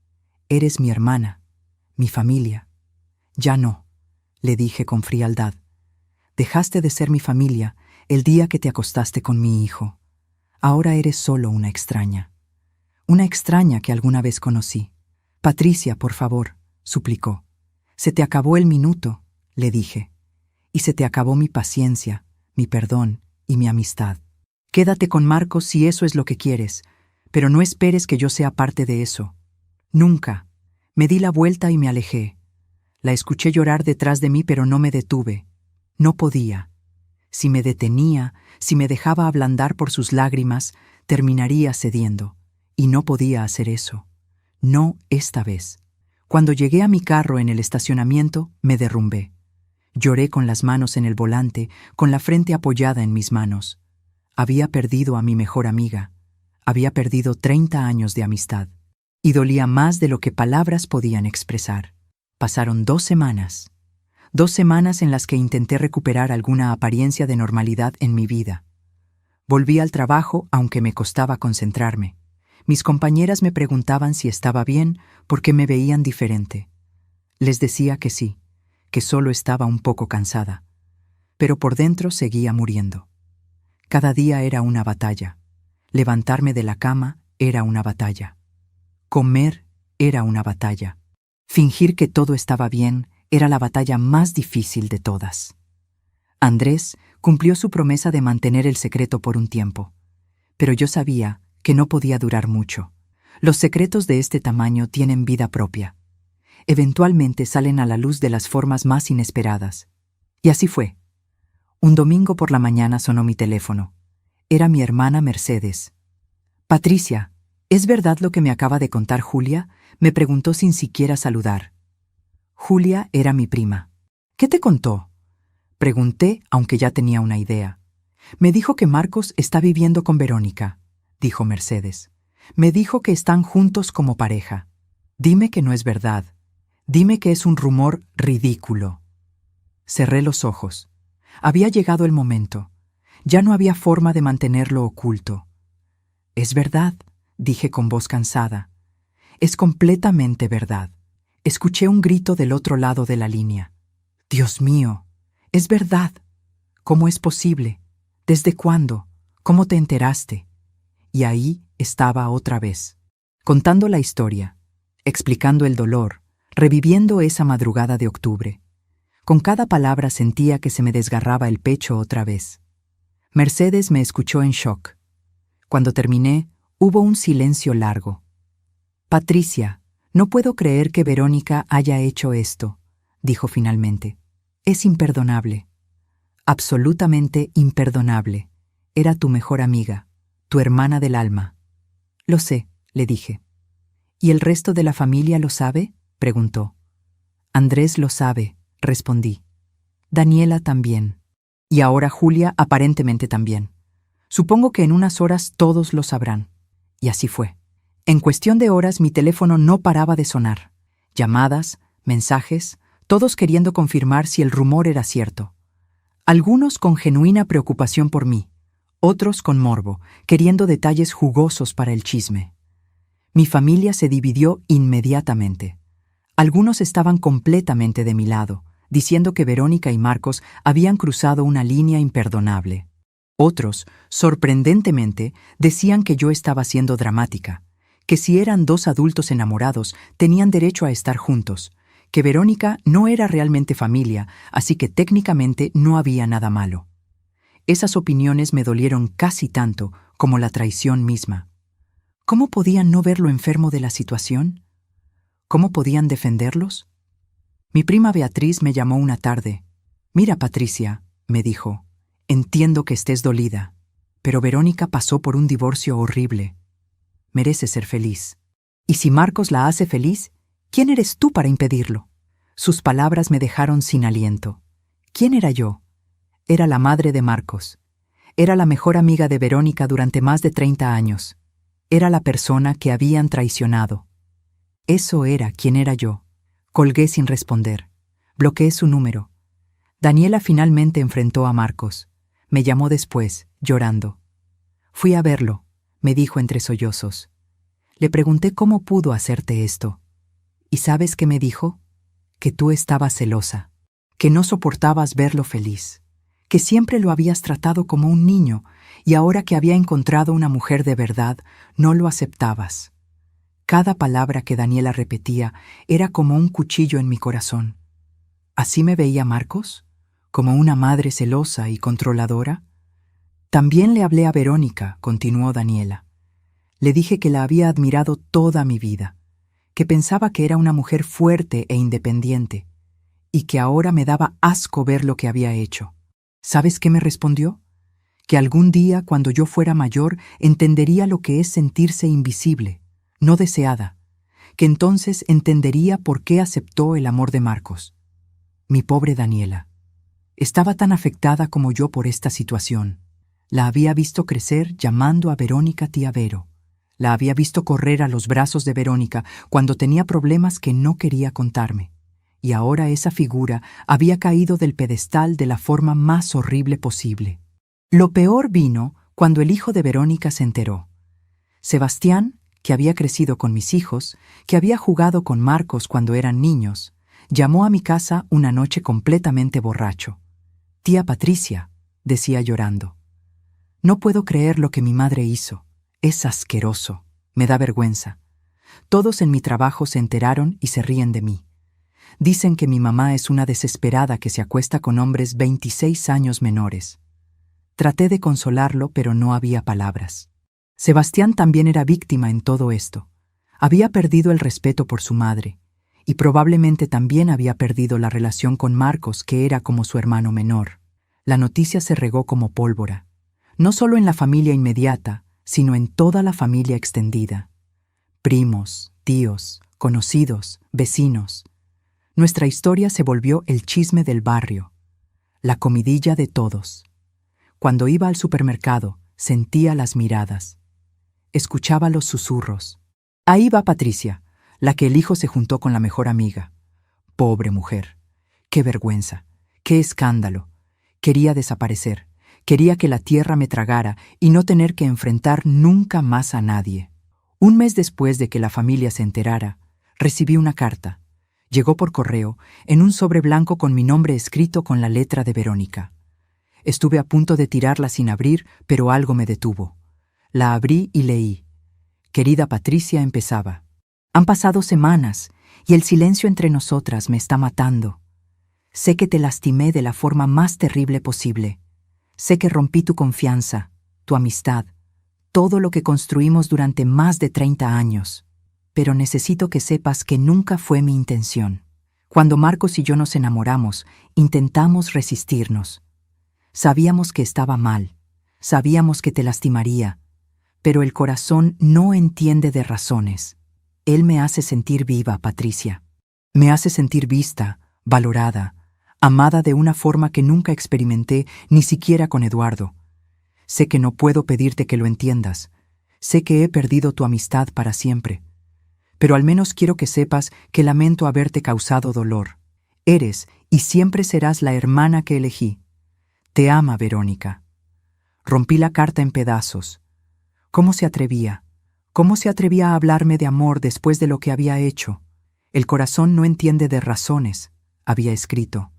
Eres mi hermana, mi familia. Ya no, le dije con frialdad. Dejaste de ser mi familia el día que te acostaste con mi hijo. Ahora eres solo una extraña. Una extraña que alguna vez conocí. Patricia, por favor, suplicó. Se te acabó el minuto, le dije. Y se te acabó mi paciencia, mi perdón y mi amistad. Quédate con Marcos si eso es lo que quieres, pero no esperes que yo sea parte de eso. Nunca. Me di la vuelta y me alejé. La escuché llorar detrás de mí, pero no me detuve. No podía. Si me detenía, si me dejaba ablandar por sus lágrimas, terminaría cediendo. Y no podía hacer eso. No esta vez. Cuando llegué a mi carro en el estacionamiento, me derrumbé. Lloré con las manos en el volante, con la frente apoyada en mis manos. Había perdido a mi mejor amiga. Había perdido 30 años de amistad. Y dolía más de lo que palabras podían expresar. Pasaron 2 semanas. 2 semanas en las que intenté recuperar alguna apariencia de normalidad en mi vida. Volví al trabajo, aunque me costaba concentrarme. Mis compañeras me preguntaban si estaba bien porque me veían diferente. Les decía que sí, que solo estaba un poco cansada. Pero por dentro seguía muriendo. Cada día era una batalla. Levantarme de la cama era una batalla. Comer era una batalla. Fingir que todo estaba bien era la batalla más difícil de todas. Andrés cumplió su promesa de mantener el secreto por un tiempo, pero yo sabía que no podía durar mucho. Los secretos de este tamaño tienen vida propia. Eventualmente salen a la luz de las formas más inesperadas. Y así fue. Un domingo por la mañana sonó mi teléfono. Era mi hermana Mercedes. «Patricia, ¿es verdad lo que me acaba de contar Julia?», me preguntó sin siquiera saludar. Julia era mi prima. «¿Qué te contó?», pregunté, aunque ya tenía una idea. «Me dijo que Marcos está viviendo con Verónica», dijo Mercedes. «Me dijo que están juntos como pareja. Dime que no es verdad. Dime que es un rumor ridículo». Cerré los ojos. Había llegado el momento. Ya no había forma de mantenerlo oculto. «Es verdad», dije con voz cansada. «Es completamente verdad». Escuché un grito del otro lado de la línea. «Dios mío, es verdad. ¿Cómo es posible? ¿Desde cuándo? ¿Cómo te enteraste?». Y ahí estaba otra vez, contando la historia, explicando el dolor, reviviendo esa madrugada de octubre. Con cada palabra sentía que se me desgarraba el pecho otra vez. Mercedes me escuchó en shock. Cuando terminé, hubo un silencio largo. «Patricia, no puedo creer que Verónica haya hecho esto», dijo finalmente. «Es imperdonable. Absolutamente imperdonable. Era tu mejor amiga, tu hermana del alma». «Lo sé», le dije. «¿Y el resto de la familia lo sabe?», preguntó. «Andrés lo sabe», respondí. «Daniela también. Y ahora Julia aparentemente también. Supongo que en unas horas todos lo sabrán». Y así fue. En cuestión de horas mi teléfono no paraba de sonar. Llamadas, mensajes, todos queriendo confirmar si el rumor era cierto. Algunos con genuina preocupación por mí, otros con morbo, queriendo detalles jugosos para el chisme. Mi familia se dividió inmediatamente. Algunos estaban completamente de mi lado, diciendo que Verónica y Marcos habían cruzado una línea imperdonable. Otros, sorprendentemente, decían que yo estaba siendo dramática, que si eran 2 adultos enamorados tenían derecho a estar juntos, que Verónica no era realmente familia, así que técnicamente no había nada malo. Esas opiniones me dolieron casi tanto como la traición misma. ¿Cómo podían no ver lo enfermo de la situación? ¿Cómo podían defenderlos? Mi prima Beatriz me llamó una tarde. «Mira, Patricia», me dijo, «entiendo que estés dolida, pero Verónica pasó por un divorcio horrible. Merece ser feliz. Y si Marcos la hace feliz, ¿quién eres tú para impedirlo?». Sus palabras me dejaron sin aliento. ¿Quién era yo? Era la madre de Marcos. Era la mejor amiga de Verónica durante más de 30 años. Era la persona que habían traicionado. Eso era quien era yo. Colgué sin responder. Bloqueé su número. Daniela finalmente enfrentó a Marcos. Me llamó después, llorando. «Fui a verlo», me dijo entre sollozos. Le pregunté cómo pudo hacerte esto. ¿Y sabes qué me dijo? Que tú estabas celosa, que no soportabas verlo feliz, que siempre lo habías tratado como un niño y ahora que había encontrado una mujer de verdad, no lo aceptabas. Cada palabra que Daniela repetía era como un cuchillo en mi corazón. ¿Así me veía Marcos? ¿Como una madre celosa y controladora? También le hablé a Verónica, continuó Daniela. Le dije que la había admirado toda mi vida, que pensaba que era una mujer fuerte e independiente, y que ahora me daba asco ver lo que había hecho. ¿Sabes qué me respondió? Que algún día, cuando yo fuera mayor, entendería lo que es sentirse invisible, no deseada, que entonces entendería por qué aceptó el amor de Marcos. Mi pobre Daniela. Estaba tan afectada como yo por esta situación. La había visto crecer llamando a Verónica tía Vero. La había visto correr a los brazos de Verónica cuando tenía problemas que no quería contarme. Y ahora esa figura había caído del pedestal de la forma más horrible posible. Lo peor vino cuando el hijo de Verónica se enteró. Sebastián, que había crecido con mis hijos, que había jugado con Marcos cuando eran niños, llamó a mi casa una noche completamente borracho. «Tía Patricia», decía llorando, «no puedo creer lo que mi madre hizo. Es asqueroso. Me da vergüenza. Todos en mi trabajo se enteraron y se ríen de mí. Dicen que mi mamá es una desesperada que se acuesta con hombres 26 años menores». Traté de consolarlo, pero no había palabras. Sebastián también era víctima en todo esto. Había perdido el respeto por su madre, y probablemente también había perdido la relación con Marcos, que era como su hermano menor. La noticia se regó como pólvora, no solo en la familia inmediata, sino en toda la familia extendida. Primos, tíos, conocidos, vecinos. Nuestra historia se volvió el chisme del barrio, la comidilla de todos. Cuando iba al supermercado, sentía las miradas. Escuchaba los susurros. Ahí va Patricia, la que el hijo se juntó con la mejor amiga. Pobre mujer. Qué vergüenza. Qué escándalo. Quería desaparecer. Quería que la tierra me tragara y no tener que enfrentar nunca más a nadie. Un mes después de que la familia se enterara, recibí una carta. Llegó por correo, en un sobre blanco con mi nombre escrito con la letra de Verónica. Estuve a punto de tirarla sin abrir, pero algo me detuvo. La abrí y leí. Querida Patricia, empezaba. Han pasado semanas y el silencio entre nosotras me está matando. Sé que te lastimé de la forma más terrible posible. Sé que rompí tu confianza, tu amistad, todo lo que construimos durante más de 30 años. Pero necesito que sepas que nunca fue mi intención. Cuando Marcos y yo nos enamoramos, intentamos resistirnos. Sabíamos que estaba mal, sabíamos que te lastimaría, pero el corazón no entiende de razones. Él me hace sentir viva, Patricia. Me hace sentir vista, valorada, amada de una forma que nunca experimenté ni siquiera con Eduardo. Sé que no puedo pedirte que lo entiendas. Sé que he perdido tu amistad para siempre. Pero al menos quiero que sepas que lamento haberte causado dolor. Eres y siempre serás la hermana que elegí. Te ama, Verónica. Rompí la carta en pedazos. ¿Cómo se atrevía? ¿Cómo se atrevía a hablarme de amor después de lo que había hecho? El corazón no entiende de razones, había escrito.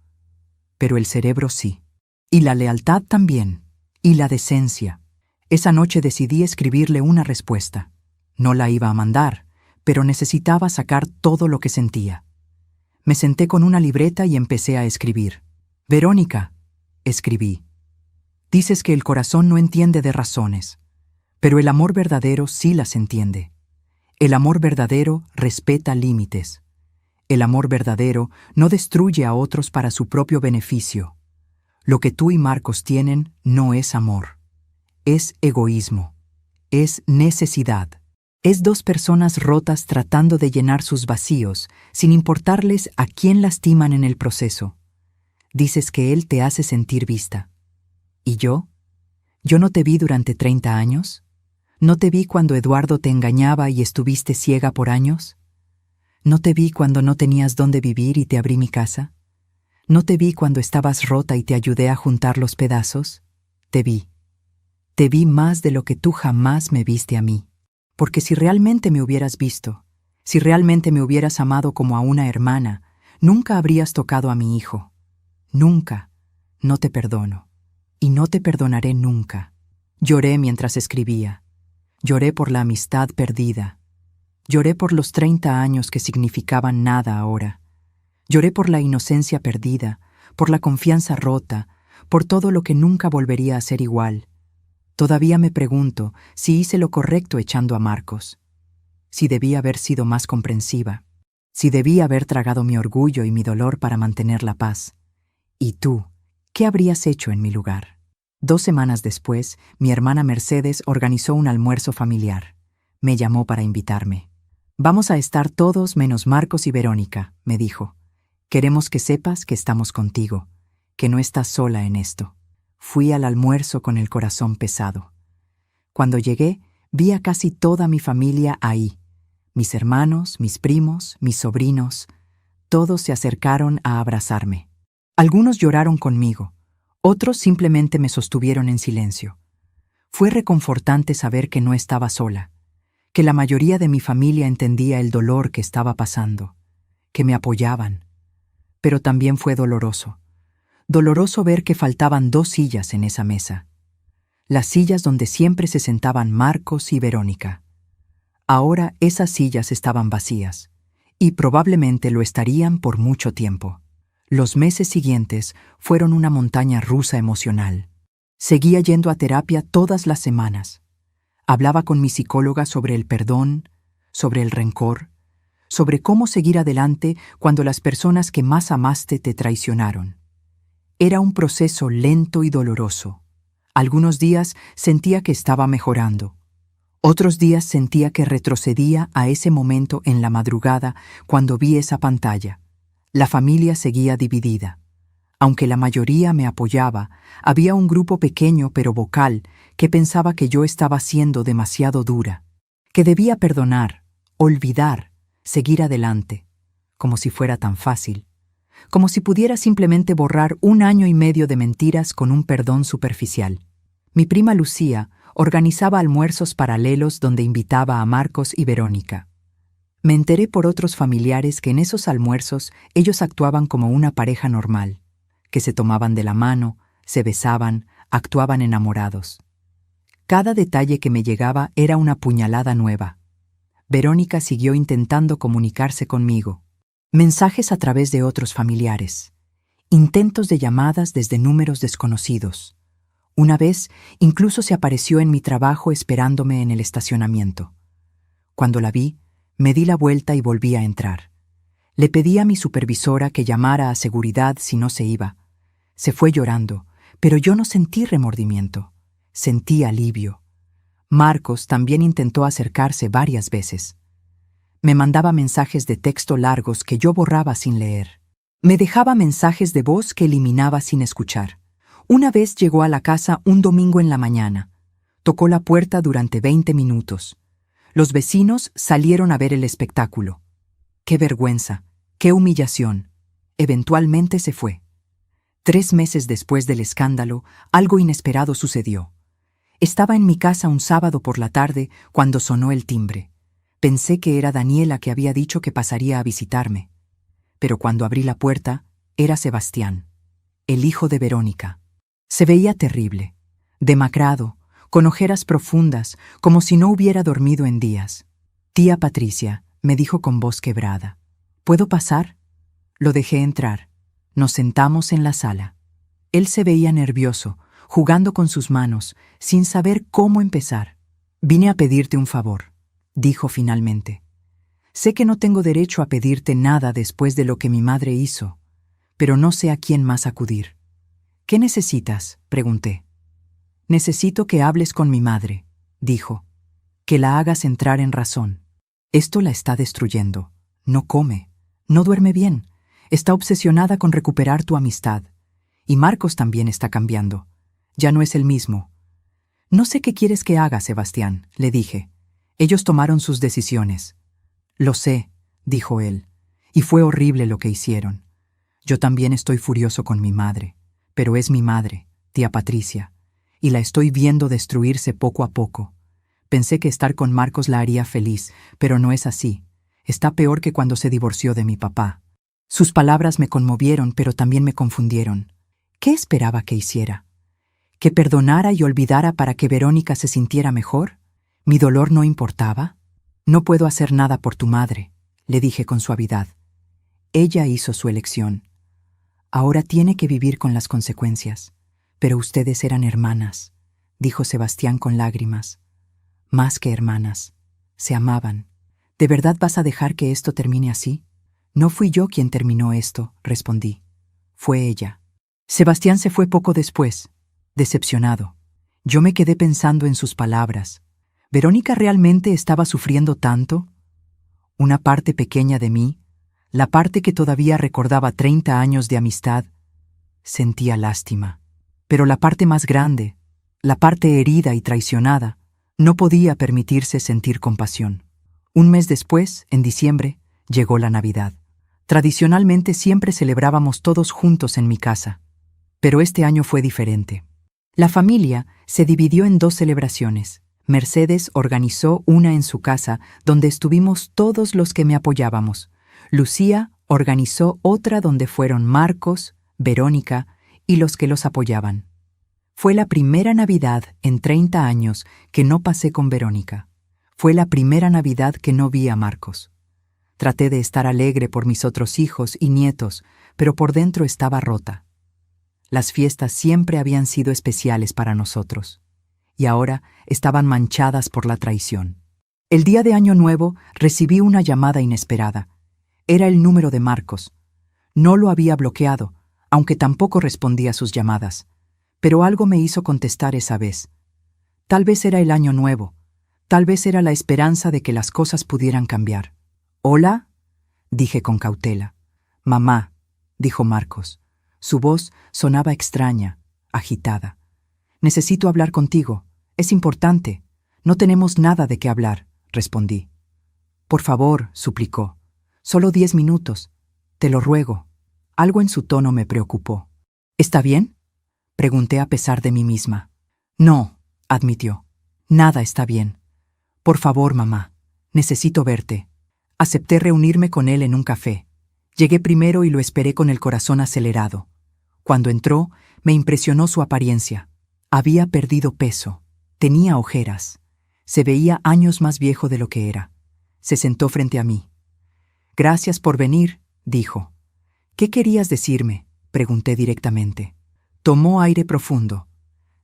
Pero el cerebro sí. Y la lealtad también. Y la decencia. Esa noche decidí escribirle una respuesta. No la iba a mandar, pero necesitaba sacar todo lo que sentía. Me senté con una libreta y empecé a escribir. Verónica, escribí. Dices que el corazón no entiende de razones, pero el amor verdadero sí las entiende. El amor verdadero respeta límites. El amor verdadero no destruye a otros para su propio beneficio. Lo que tú y Marcos tienen no es amor. Es egoísmo. Es necesidad. Es dos personas rotas tratando de llenar sus vacíos, sin importarles a quién lastiman en el proceso. Dices que él te hace sentir vista. ¿Y yo? ¿Yo no te vi durante 30 años? ¿No te vi cuando Eduardo te engañaba y estuviste ciega por años? ¿No te vi cuando no tenías dónde vivir y te abrí mi casa? ¿No te vi cuando estabas rota y te ayudé a juntar los pedazos? Te vi. Te vi más de lo que tú jamás me viste a mí. Porque si realmente me hubieras visto, si realmente me hubieras amado como a una hermana, nunca habrías tocado a mi hijo. Nunca. No te perdono. Y no te perdonaré nunca. Lloré mientras escribía. Lloré por la amistad perdida. Lloré por los 30 años que significaban nada ahora. Lloré por la inocencia perdida, por la confianza rota, por todo lo que nunca volvería a ser igual. Todavía me pregunto si hice lo correcto echando a Marcos, si debí haber sido más comprensiva, si debí haber tragado mi orgullo y mi dolor para mantener la paz. ¿Y tú, qué habrías hecho en mi lugar? 2 semanas después, mi hermana Mercedes organizó un almuerzo familiar. Me llamó para invitarme. Vamos a estar todos menos Marcos y Verónica, me dijo. Queremos que sepas que estamos contigo, que no estás sola en esto. Fui al almuerzo con el corazón pesado. Cuando llegué, vi a casi toda mi familia ahí. Mis hermanos, mis primos, mis sobrinos, todos se acercaron a abrazarme. Algunos lloraron conmigo, otros simplemente me sostuvieron en silencio. Fue reconfortante saber que no estaba sola, que la mayoría de mi familia entendía el dolor que estaba pasando, que me apoyaban. Pero también fue doloroso. Doloroso ver que faltaban 2 sillas en esa mesa. Las sillas donde siempre se sentaban Marcos y Verónica. Ahora esas sillas estaban vacías, y probablemente lo estarían por mucho tiempo. Los meses siguientes fueron una montaña rusa emocional. Seguía yendo a terapia todas las semanas. Hablaba con mi psicóloga sobre el perdón, sobre el rencor, sobre cómo seguir adelante cuando las personas que más amaste te traicionaron. Era un proceso lento y doloroso. Algunos días sentía que estaba mejorando. Otros días sentía que retrocedía a ese momento en la madrugada cuando vi esa pantalla. La familia seguía dividida. Aunque la mayoría me apoyaba, había un grupo pequeño pero vocal que pensaba que yo estaba siendo demasiado dura, que debía perdonar, olvidar, seguir adelante, como si fuera tan fácil, como si pudiera simplemente borrar 1 año y medio de mentiras con un perdón superficial. Mi prima Lucía organizaba almuerzos paralelos donde invitaba a Marcos y Verónica. Me enteré por otros familiares que en esos almuerzos ellos actuaban como una pareja normal, que se tomaban de la mano, se besaban, actuaban enamorados. Cada detalle que me llegaba era una puñalada nueva. Verónica siguió intentando comunicarse conmigo. Mensajes a través de otros familiares. Intentos de llamadas desde números desconocidos. Una vez, incluso se apareció en mi trabajo esperándome en el estacionamiento. Cuando la vi, me di la vuelta y volví a entrar. Le pedí a mi supervisora que llamara a seguridad si no se iba. Se fue llorando, pero yo no sentí remordimiento. Sentí alivio. Marcos también intentó acercarse varias veces. Me mandaba mensajes de texto largos que yo borraba sin leer. Me dejaba mensajes de voz que eliminaba sin escuchar. Una vez llegó a la casa un domingo en la mañana. Tocó la puerta durante 20 minutos. Los vecinos salieron a ver el espectáculo. ¡Qué vergüenza! ¡Qué humillación! Eventualmente se fue. 3 meses después del escándalo, algo inesperado sucedió. Estaba en mi casa un sábado por la tarde cuando sonó el timbre. Pensé que era Daniela que había dicho que pasaría a visitarme. Pero cuando abrí la puerta, era Sebastián, el hijo de Verónica. Se veía terrible, demacrado, con ojeras profundas, como si no hubiera dormido en días. «Tía Patricia», me dijo con voz quebrada. «¿Puedo pasar?» Lo dejé entrar. Nos sentamos en la sala. Él se veía nervioso, jugando con sus manos, sin saber cómo empezar. «Vine a pedirte un favor», dijo finalmente. «Sé que no tengo derecho a pedirte nada después de lo que mi madre hizo, pero no sé a quién más acudir». «¿Qué necesitas?», pregunté. «Necesito que hables con mi madre», dijo. «Que la hagas entrar en razón. Esto la está destruyendo. No come, no duerme bien, está obsesionada con recuperar tu amistad. Y Marcos también está cambiando. Ya no es el mismo». «No sé qué quieres que haga, Sebastián», le dije. «Ellos tomaron sus decisiones». «Lo sé», dijo él, «y fue horrible lo que hicieron. Yo también estoy furioso con mi madre. Pero es mi madre, tía Patricia, y la estoy viendo destruirse poco a poco. Pensé que estar con Marcos la haría feliz, pero no es así. Está peor que cuando se divorció de mi papá». Sus palabras me conmovieron, pero también me confundieron. ¿Qué esperaba que hiciera? ¿Que perdonara y olvidara para que Verónica se sintiera mejor? ¿Mi dolor no importaba? «No puedo hacer nada por tu madre», le dije con suavidad. «Ella hizo su elección. Ahora tiene que vivir con las consecuencias. Pero ustedes eran hermanas. dijo Sebastián con lágrimas. Más que hermanas. Se amaban. ¿De verdad vas a dejar que esto termine así? No fui yo quien terminó esto, respondí. Fue ella. Sebastián se fue poco después, decepcionado. Yo me quedé pensando en sus palabras. ¿Verónica realmente estaba sufriendo tanto? Una parte pequeña de mí, la parte que todavía recordaba 30 años de amistad, sentía lástima. Pero la parte más grande, la parte herida y traicionada, no podía permitirse sentir compasión. Un mes después, en diciembre, llegó la Navidad. Tradicionalmente siempre celebrábamos todos juntos en mi casa, pero este año fue diferente. La familia se dividió en 2 celebraciones. Mercedes organizó una en su casa, donde estuvimos todos los que me apoyábamos. Lucía organizó otra donde fueron Marcos, Verónica y los que los apoyaban. Fue la primera Navidad en 30 años que no pasé con Verónica. Fue la primera Navidad que no vi a Marcos. Traté de estar alegre por mis otros hijos y nietos, pero por dentro estaba rota. Las fiestas siempre habían sido especiales para nosotros, y ahora estaban manchadas por la traición. El día de Año Nuevo recibí una llamada inesperada. Era el número de Marcos. No lo había bloqueado, aunque tampoco respondía a sus llamadas. Pero algo me hizo contestar esa vez. Tal vez era el Año Nuevo. Tal vez era la esperanza de que las cosas pudieran cambiar. «¿Hola?», dije con cautela. «Mamá», dijo Marcos. Su voz sonaba extraña, agitada. «Necesito hablar contigo. Es importante. No tenemos nada de qué hablar», respondí. «Por favor», suplicó. «Solo 10 minutos. Te lo ruego». Algo en su tono me preocupó. «¿Está bien?», pregunté a pesar de mí misma. «No», admitió. «Nada está bien. Por favor, mamá. Necesito verte». Acepté reunirme con él en un café. Llegué primero y lo esperé con el corazón acelerado. Cuando entró, me impresionó su apariencia. Había perdido peso. Tenía ojeras. Se veía años más viejo de lo que era. Se sentó frente a mí. «Gracias por venir», dijo. «¿Qué querías decirme?», pregunté directamente. Tomó aire profundo.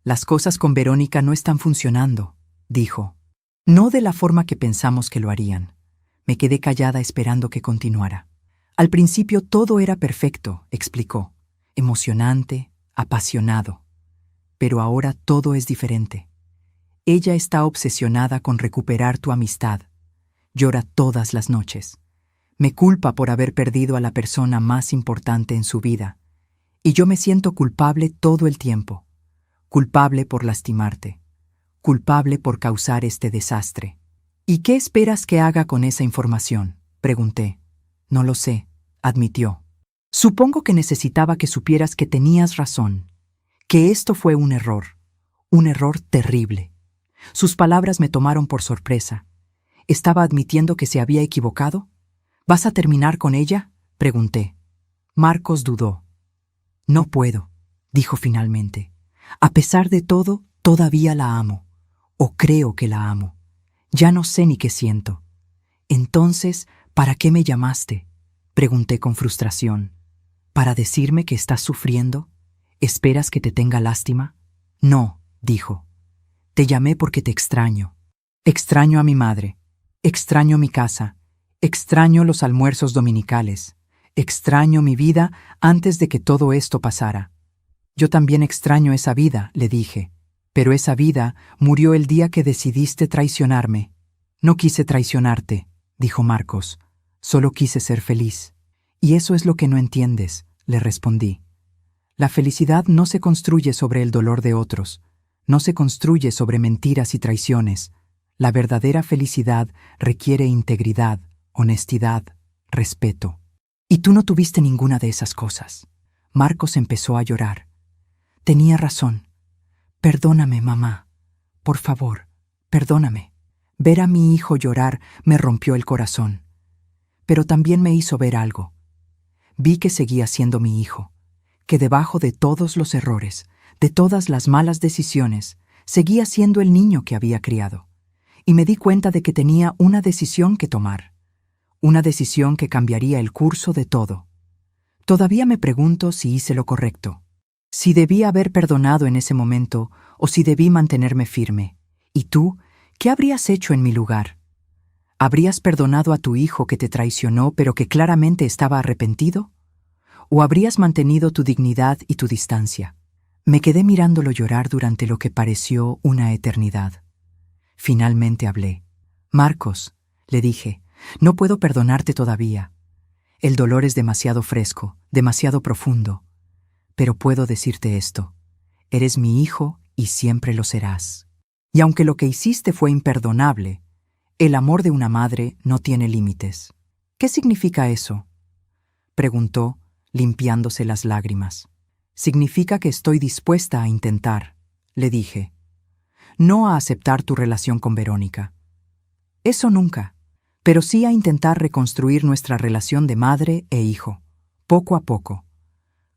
«Las cosas con Verónica no están funcionando», dijo. «No de la forma que pensamos que lo harían». Me quedé callada esperando que continuara. «Al principio todo era perfecto», explicó. «Emocionante, apasionado. Pero ahora todo es diferente. Ella está obsesionada con recuperar tu amistad. Llora todas las noches. Me culpa por haber perdido a la persona más importante en su vida. Y yo me siento culpable todo el tiempo. Culpable por lastimarte. Culpable por causar este desastre». «¿Y qué esperas que haga con esa información?», pregunté. «No lo sé», admitió. «Supongo que necesitaba que supieras que tenías razón, que esto fue un error terrible». Sus palabras me tomaron por sorpresa. ¿Estaba admitiendo que se había equivocado? «¿Vas a terminar con ella?», pregunté. Marcos dudó. «No puedo», dijo finalmente. «A pesar de todo, todavía la amo, o creo que la amo. Ya no sé ni qué siento». «Entonces, ¿para qué me llamaste?», pregunté con frustración. «¿Para decirme que estás sufriendo? ¿Esperas que te tenga lástima?». «No», dijo. «Te llamé porque te extraño. Extraño a mi madre. Extraño mi casa. Extraño los almuerzos dominicales. Extraño mi vida antes de que todo esto pasara». «Yo también extraño esa vida», le dije. «Pero esa vida murió el día que decidiste traicionarme». «No quise traicionarte», dijo Marcos. «Solo quise ser feliz». «Y eso es lo que no entiendes», le respondí. «La felicidad no se construye sobre el dolor de otros. No se construye sobre mentiras y traiciones. La verdadera felicidad requiere integridad, honestidad, respeto». «Y tú no tuviste ninguna de esas cosas». Marcos empezó a llorar. «Tenía razón. Perdóname, mamá. Por favor, perdóname». Ver a mi hijo llorar me rompió el corazón. Pero también me hizo ver algo. Vi que seguía siendo mi hijo, que debajo de todos los errores, de todas las malas decisiones, seguía siendo el niño que había criado. Y me di cuenta de que tenía una decisión que tomar. Una decisión que cambiaría el curso de todo. Todavía me pregunto si hice lo correcto. Si debí haber perdonado en ese momento o si debí mantenerme firme. ¿Y tú, qué habrías hecho en mi lugar? ¿Habrías perdonado a tu hijo que te traicionó pero que claramente estaba arrepentido? ¿O habrías mantenido tu dignidad y tu distancia? Me quedé mirándolo llorar durante lo que pareció una eternidad. Finalmente hablé. Marcos, le dije, no puedo perdonarte todavía. El dolor es demasiado fresco, demasiado profundo. Pero puedo decirte esto. Eres mi hijo y siempre lo serás. Y aunque lo que hiciste fue imperdonable, el amor de una madre no tiene límites. ¿Qué significa eso?, preguntó, limpiándose las lágrimas. Significa que estoy dispuesta a intentar, le dije. No a aceptar tu relación con Verónica. Eso nunca. Pero sí a intentar reconstruir nuestra relación de madre e hijo, poco a poco,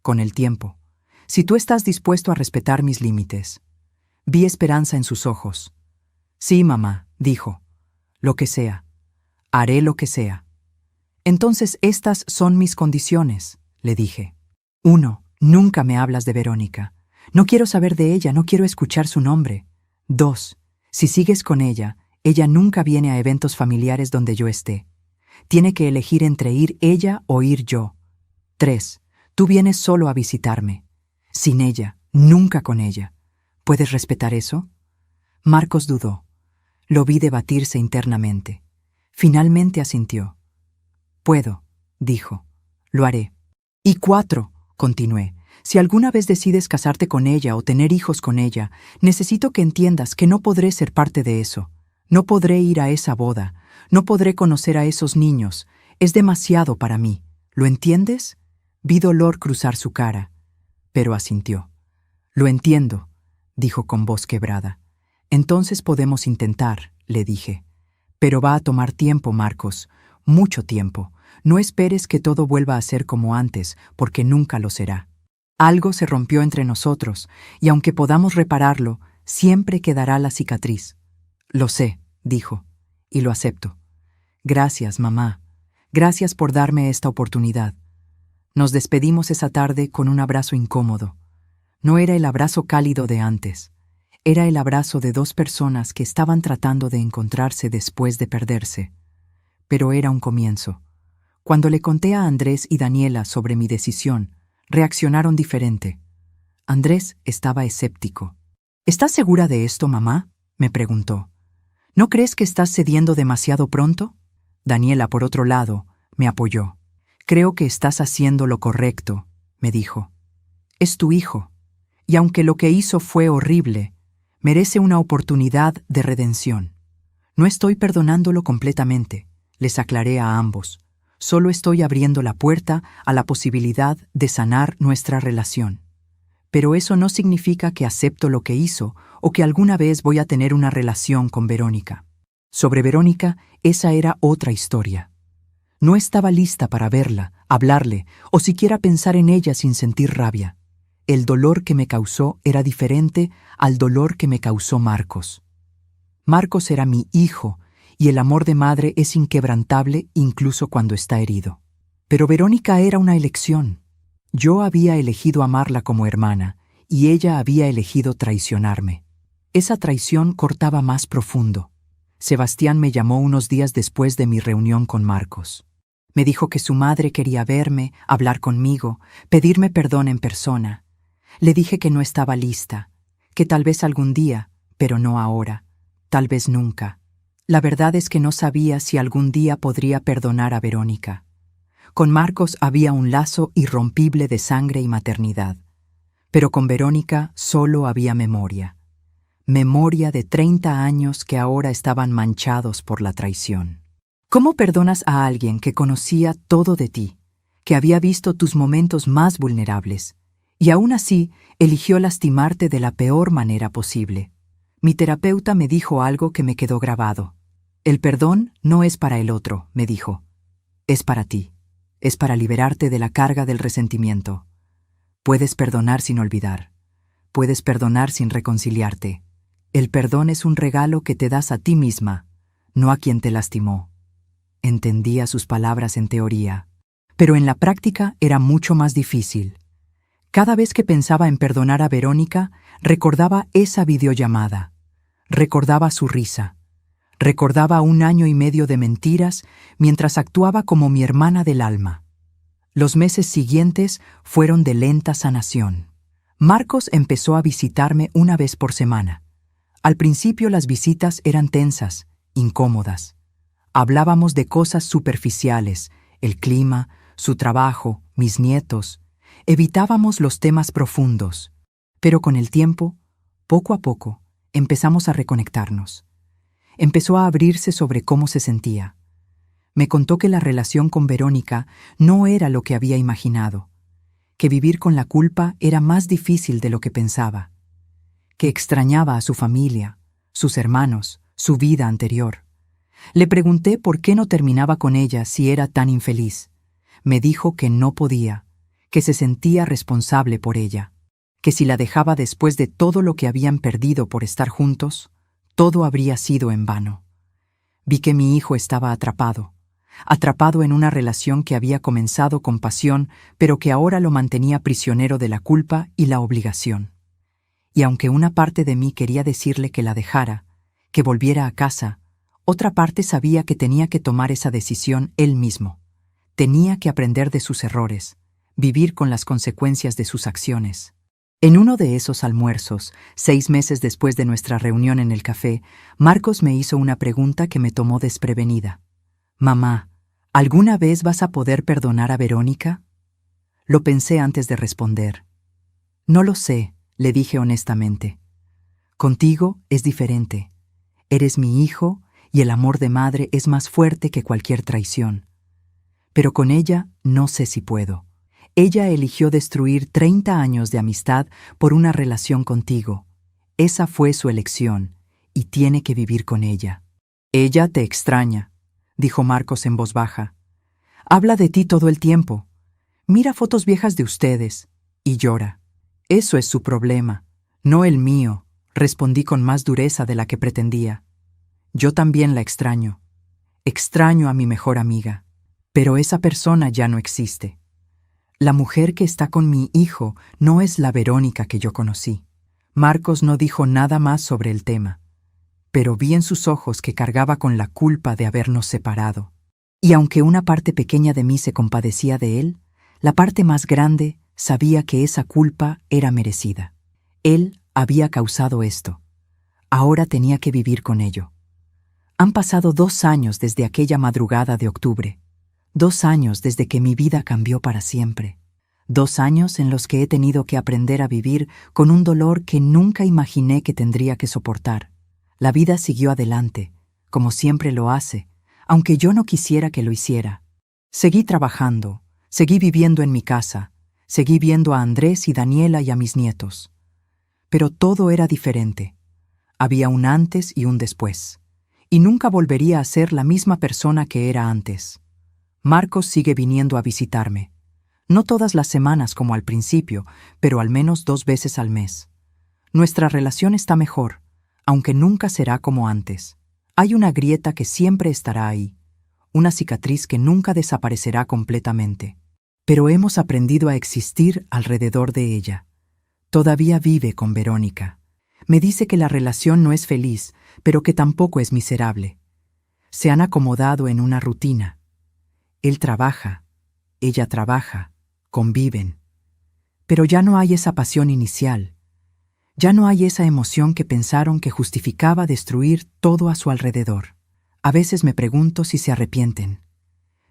con el tiempo. Si tú estás dispuesto a respetar mis límites. Vi esperanza en sus ojos. Sí, mamá, dijo. Lo que sea. Haré lo que sea. Entonces estas son mis condiciones, le dije. 1. Nunca me hablas de Verónica. No quiero saber de ella, no quiero escuchar su nombre. 2. Si sigues con ella nunca viene a eventos familiares donde yo esté. Tiene que elegir entre ir ella o ir yo. 3. Tú vienes solo a visitarme. Sin ella, nunca con ella. ¿Puedes respetar eso? Marcos dudó. Lo vi debatirse internamente. Finalmente asintió. Puedo, dijo. Lo haré. Y 4, continué. Si alguna vez decides casarte con ella o tener hijos con ella, necesito que entiendas que no podré ser parte de eso. No podré ir a esa boda. No podré conocer a esos niños. Es demasiado para mí. ¿Lo entiendes? Vi dolor cruzar su cara, pero asintió. Lo entiendo, dijo con voz quebrada. Entonces podemos intentar, le dije. Pero va a tomar tiempo, Marcos, mucho tiempo. No esperes que todo vuelva a ser como antes, porque nunca lo será. Algo se rompió entre nosotros, y aunque podamos repararlo, siempre quedará la cicatriz. Lo sé, dijo, y lo acepto. Gracias, mamá. Gracias por darme esta oportunidad. Nos despedimos esa tarde con un abrazo incómodo. No era el abrazo cálido de antes. Era el abrazo de dos personas que estaban tratando de encontrarse después de perderse. Pero era un comienzo. Cuando le conté a Andrés y Daniela sobre mi decisión, reaccionaron diferente. Andrés estaba escéptico. ¿Estás segura de esto, mamá?, me preguntó. ¿No crees que estás cediendo demasiado pronto? Daniela, por otro lado, me apoyó. Creo que estás haciendo lo correcto, me dijo. Es tu hijo, y aunque lo que hizo fue horrible, merece una oportunidad de redención. No estoy perdonándolo completamente, les aclaré a ambos. Solo estoy abriendo la puerta a la posibilidad de sanar nuestra relación. Pero eso no significa que acepto lo que hizo o que alguna vez voy a tener una relación con Verónica. Sobre Verónica, esa era otra historia. No estaba lista para verla, hablarle o siquiera pensar en ella sin sentir rabia. El dolor que me causó era diferente al dolor que me causó Marcos. Marcos era mi hijo y el amor de madre es inquebrantable incluso cuando está herido. Pero Verónica era una elección. Yo había elegido amarla como hermana y ella había elegido traicionarme. Esa traición cortaba más profundo. Sebastián me llamó unos días después de mi reunión con Marcos. Me dijo que su madre quería verme, hablar conmigo, pedirme perdón en persona. Le dije que no estaba lista, que tal vez algún día, pero no ahora, tal vez nunca. La verdad es que no sabía si algún día podría perdonar a Verónica. Con Marcos había un lazo irrompible de sangre y maternidad, pero con Verónica solo había memoria. Memoria de 30 años que ahora estaban manchados por la traición. ¿Cómo perdonas a alguien que conocía todo de ti, que había visto tus momentos más vulnerables, y aún así eligió lastimarte de la peor manera posible? Mi terapeuta me dijo algo que me quedó grabado. El perdón no es para el otro, me dijo. Es para ti. Es para liberarte de la carga del resentimiento. Puedes perdonar sin olvidar. Puedes perdonar sin reconciliarte. El perdón es un regalo que te das a ti misma, no a quien te lastimó. Entendía sus palabras en teoría, pero en la práctica era mucho más difícil. Cada vez que pensaba en perdonar a Verónica, recordaba esa videollamada. Recordaba su risa. Recordaba 1 año y medio de mentiras mientras actuaba como mi hermana del alma. Los meses siguientes fueron de lenta sanación. Marcos empezó a visitarme 1 vez por semana. Al principio las visitas eran tensas, incómodas. Hablábamos de cosas superficiales, el clima, su trabajo, mis nietos. Evitábamos los temas profundos. Pero con el tiempo, poco a poco, empezamos a reconectarnos. Empezó a abrirse sobre cómo se sentía. Me contó que la relación con Verónica no era lo que había imaginado, que vivir con la culpa era más difícil de lo que pensaba, que extrañaba a su familia, sus hermanos, su vida anterior. Le pregunté por qué no terminaba con ella si era tan infeliz. Me dijo que no podía, que se sentía responsable por ella, que si la dejaba después de todo lo que habían perdido por estar juntos, todo habría sido en vano. Vi que mi hijo estaba atrapado en una relación que había comenzado con pasión, pero que ahora lo mantenía prisionero de la culpa y la obligación. Y aunque una parte de mí quería decirle que la dejara, que volviera a casa, otra parte sabía que tenía que tomar esa decisión él mismo. Tenía que aprender de sus errores, vivir con las consecuencias de sus acciones. En uno de esos almuerzos, 6 meses después de nuestra reunión en el café, Marcos me hizo una pregunta que me tomó desprevenida. «Mamá, ¿alguna vez vas a poder perdonar a Verónica?» Lo pensé antes de responder. «No lo sé», le dije honestamente. «Contigo es diferente. Eres mi hijo y el amor de madre es más fuerte que cualquier traición. Pero con ella no sé si puedo. Ella eligió destruir 30 años de amistad por una relación contigo. Esa fue su elección y tiene que vivir con ella. Ella te extraña», dijo Marcos en voz baja. «Habla de ti todo el tiempo. Mira fotos viejas de ustedes y llora. Eso es su problema, no el mío», respondí con más dureza de la que pretendía. «Yo también la extraño. Extraño a mi mejor amiga. Pero esa persona ya no existe. La mujer que está con mi hijo no es la Verónica que yo conocí». Marcos no dijo nada más sobre el tema, pero vi en sus ojos que cargaba con la culpa de habernos separado. Y aunque una parte pequeña de mí se compadecía de él, la parte más grande sabía que esa culpa era merecida. Él había causado esto. Ahora tenía que vivir con ello. Han pasado 2 años desde aquella madrugada de octubre. 2 años desde que mi vida cambió para siempre. 2 años en los que he tenido que aprender a vivir con un dolor que nunca imaginé que tendría que soportar. La vida siguió adelante, como siempre lo hace, aunque yo no quisiera que lo hiciera. Seguí trabajando, seguí viviendo en mi casa, seguí viendo a Andrés y Daniela y a mis nietos. Pero todo era diferente. Había un antes y un después, y nunca volvería a ser la misma persona que era antes. Marcos sigue viniendo a visitarme. No todas las semanas como al principio, pero al menos 2 veces al mes. Nuestra relación está mejor, aunque nunca será como antes. Hay una grieta que siempre estará ahí, una cicatriz que nunca desaparecerá completamente. Pero hemos aprendido a existir alrededor de ella. Todavía vive con Verónica. Me dice que la relación no es feliz, pero que tampoco es miserable. Se han acomodado en una rutina. Él trabaja, ella trabaja, conviven. Pero ya no hay esa pasión inicial. Ya no hay esa emoción que pensaron que justificaba destruir todo a su alrededor. A veces me pregunto si se arrepienten.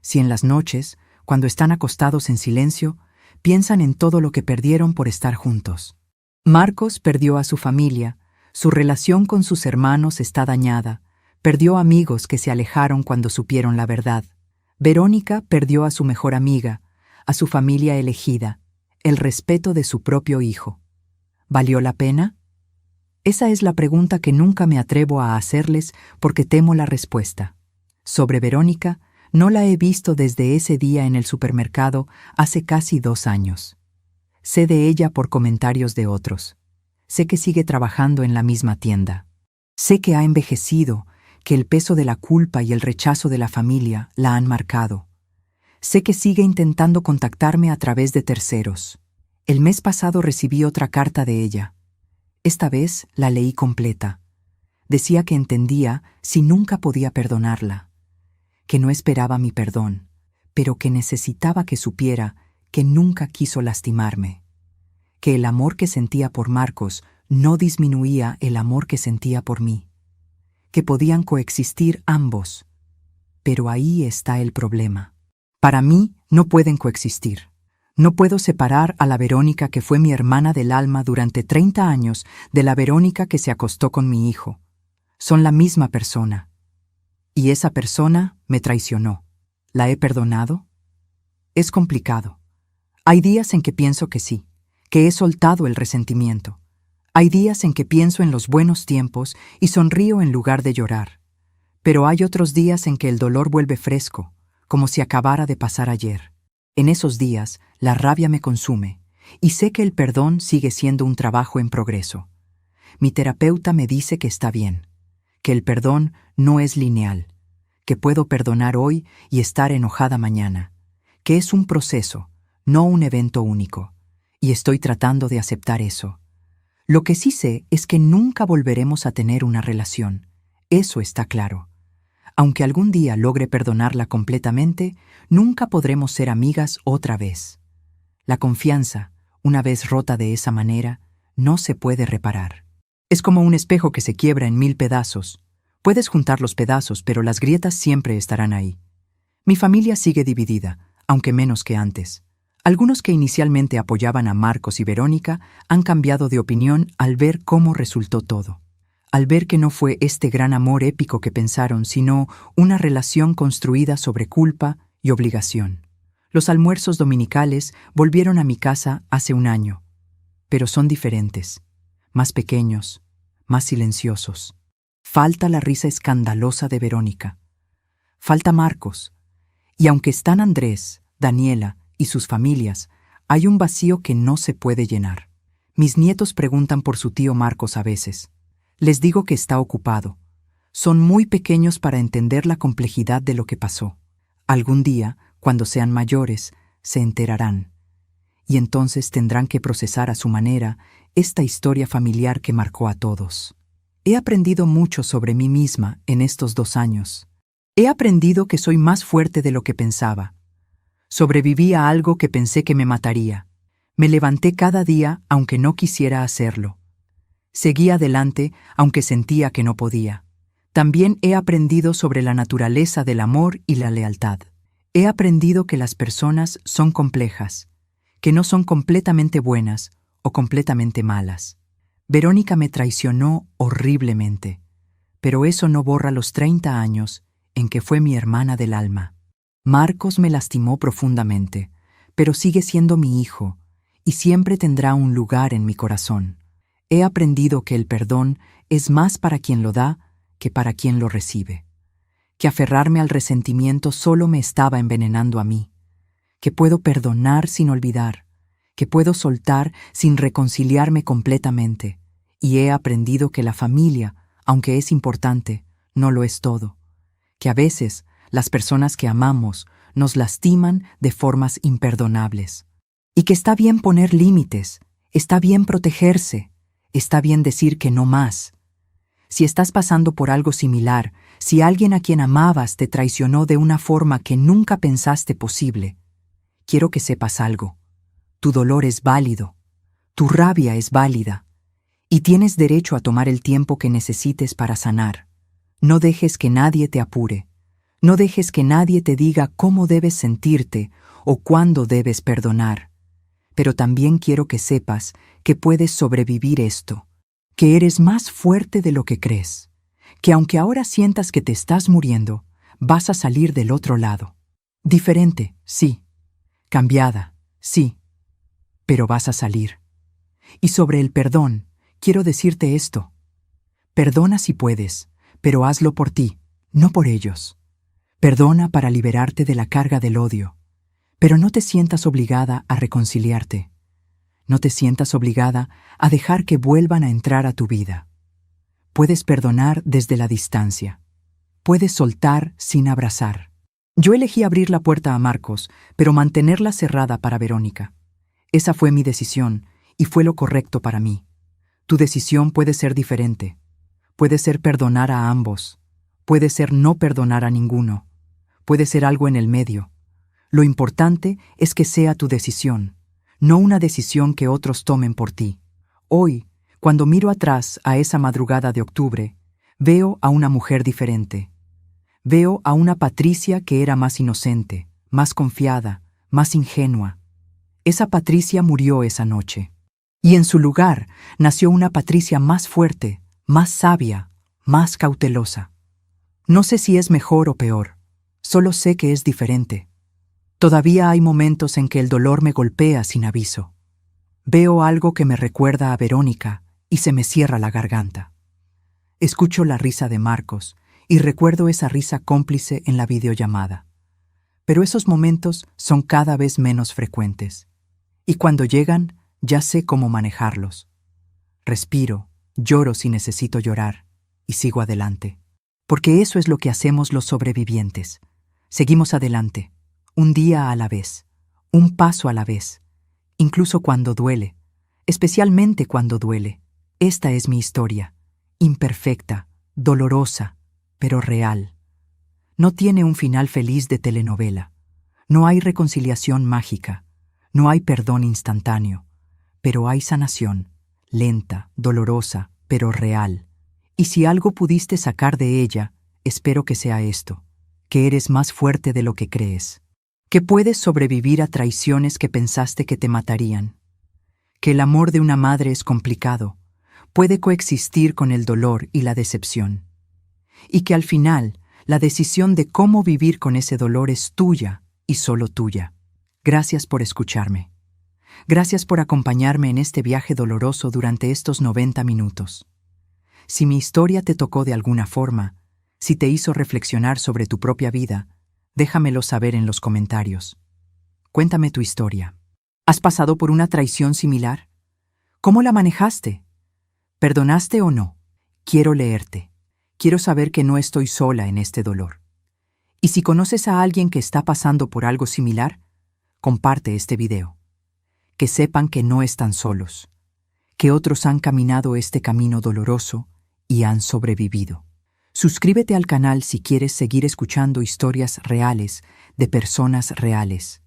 Si en las noches, cuando están acostados en silencio, piensan en todo lo que perdieron por estar juntos. Marcos perdió a su familia, su relación con sus hermanos está dañada, perdió amigos que se alejaron cuando supieron la verdad. Verónica perdió a su mejor amiga, a su familia elegida, el respeto de su propio hijo. ¿Valió la pena? Esa es la pregunta que nunca me atrevo a hacerles porque temo la respuesta. Sobre Verónica, no la he visto desde ese día en el supermercado hace casi 2 años. Sé de ella por comentarios de otros. Sé que sigue trabajando en la misma tienda. Sé que ha envejecido, que el peso de la culpa y el rechazo de la familia la han marcado. Sé que sigue intentando contactarme a través de terceros. El mes pasado recibí otra carta de ella. Esta vez la leí completa. Decía que entendía si nunca podía perdonarla, que no esperaba mi perdón, pero que necesitaba que supiera que nunca quiso lastimarme, que el amor que sentía por Marcos no disminuía el amor que sentía por mí, que podían coexistir ambos. Pero ahí está el problema. Para mí no pueden coexistir. No puedo separar a la Verónica que fue mi hermana del alma durante 30 años de la Verónica que se acostó con mi hijo. Son la misma persona. Y esa persona me traicionó. ¿La he perdonado? Es complicado. Hay días en que pienso que sí, que he soltado el resentimiento. Hay días en que pienso en los buenos tiempos y sonrío en lugar de llorar. Pero hay otros días en que el dolor vuelve fresco, como si acabara de pasar ayer. En esos días, la rabia me consume, y sé que el perdón sigue siendo un trabajo en progreso. Mi terapeuta me dice que está bien, que el perdón no es lineal, que puedo perdonar hoy y estar enojada mañana, que es un proceso, no un evento único, y estoy tratando de aceptar eso. Lo que sí sé es que nunca volveremos a tener una relación, eso está claro. Aunque algún día logre perdonarla completamente, nunca podremos ser amigas otra vez. La confianza, una vez rota de esa manera, no se puede reparar. Es como un espejo que se quiebra en 1000 pedazos. Puedes juntar los pedazos, pero las grietas siempre estarán ahí. Mi familia sigue dividida, aunque menos que antes. Algunos que inicialmente apoyaban a Marcos y Verónica han cambiado de opinión al ver cómo resultó todo. Al ver que no fue este gran amor épico que pensaron, sino una relación construida sobre culpa y obligación. Los almuerzos dominicales volvieron a mi casa hace un año, pero son diferentes, más pequeños, más silenciosos. Falta la risa escandalosa de Verónica. Falta Marcos. Y aunque están Andrés, Daniela y sus familias, hay un vacío que no se puede llenar. Mis nietos preguntan por su tío Marcos a veces. Les digo que está ocupado. Son muy pequeños para entender la complejidad de lo que pasó. Algún día, cuando sean mayores, se enterarán. Y entonces tendrán que procesar a su manera esta historia familiar que marcó a todos. He aprendido mucho sobre mí misma en estos 2 años. He aprendido que soy más fuerte de lo que pensaba. Sobreviví a algo que pensé que me mataría. Me levanté cada día aunque no quisiera hacerlo. Seguí adelante aunque sentía que no podía. También he aprendido sobre la naturaleza del amor y la lealtad. He aprendido que las personas son complejas, que no son completamente buenas o completamente malas. Verónica me traicionó horriblemente, pero eso no borra los 30 años en que fue mi hermana del alma. Marcos me lastimó profundamente, pero sigue siendo mi hijo y siempre tendrá un lugar en mi corazón. He aprendido que el perdón es más para quien lo da que para quien lo recibe, que aferrarme al resentimiento solo me estaba envenenando a mí, que puedo perdonar sin olvidar, que puedo soltar sin reconciliarme completamente, y he aprendido que la familia, aunque es importante, no lo es todo, que a veces las personas que amamos nos lastiman de formas imperdonables, y que está bien poner límites, está bien protegerse, está bien decir que no más. Si estás pasando por algo similar, si alguien a quien amabas te traicionó de una forma que nunca pensaste posible, quiero que sepas algo. Tu dolor es válido, tu rabia es válida, y tienes derecho a tomar el tiempo que necesites para sanar. No dejes que nadie te apure, no dejes que nadie te diga cómo debes sentirte o cuándo debes perdonar. Pero también quiero que sepas que puedes sobrevivir esto, que eres más fuerte de lo que crees, que aunque ahora sientas que te estás muriendo, vas a salir del otro lado. Diferente, sí. Cambiada, sí. Pero vas a salir. Y sobre el perdón, quiero decirte esto. Perdona si puedes, pero hazlo por ti, no por ellos. Perdona para liberarte de la carga del odio. Pero no te sientas obligada a reconciliarte. No te sientas obligada a dejar que vuelvan a entrar a tu vida. Puedes perdonar desde la distancia. Puedes soltar sin abrazar. Yo elegí abrir la puerta a Marcos, pero mantenerla cerrada para Verónica. Esa fue mi decisión, y fue lo correcto para mí. Tu decisión puede ser diferente. Puede ser perdonar a ambos. Puede ser no perdonar a ninguno. Puede ser algo en el medio. Lo importante es que sea tu decisión, no una decisión que otros tomen por ti. Hoy, cuando miro atrás a esa madrugada de octubre, veo a una mujer diferente. Veo a una Patricia que era más inocente, más confiada, más ingenua. Esa Patricia murió esa noche. Y en su lugar nació una Patricia más fuerte, más sabia, más cautelosa. No sé si es mejor o peor, solo sé que es diferente. Todavía hay momentos en que el dolor me golpea sin aviso. Veo algo que me recuerda a Verónica y se me cierra la garganta. Escucho la risa de Marcos y recuerdo esa risa cómplice en la videollamada. Pero esos momentos son cada vez menos frecuentes. Y cuando llegan, ya sé cómo manejarlos. Respiro, lloro si necesito llorar y sigo adelante. Porque eso es lo que hacemos los sobrevivientes. Seguimos adelante, un día a la vez, un paso a la vez, incluso cuando duele, especialmente cuando duele. Esta es mi historia, imperfecta, dolorosa, pero real. No tiene un final feliz de telenovela. No hay reconciliación mágica. No hay perdón instantáneo. Pero hay sanación, lenta, dolorosa, pero real. Y si algo pudiste sacar de ella, espero que sea esto, que eres más fuerte de lo que crees, que puedes sobrevivir a traiciones que pensaste que te matarían, que el amor de una madre es complicado, puede coexistir con el dolor y la decepción, y que al final la decisión de cómo vivir con ese dolor es tuya y solo tuya. Gracias por escucharme. Gracias por acompañarme en este viaje doloroso durante estos 90 minutos. Si mi historia te tocó de alguna forma, si te hizo reflexionar sobre tu propia vida, déjamelo saber en los comentarios. Cuéntame tu historia. ¿Has pasado por una traición similar? ¿Cómo la manejaste? ¿Perdonaste o no? Quiero leerte. Quiero saber que no estoy sola en este dolor. Y si conoces a alguien que está pasando por algo similar, comparte este video. Que sepan que no están solos, que otros han caminado este camino doloroso y han sobrevivido. Suscríbete al canal si quieres seguir escuchando historias reales de personas reales.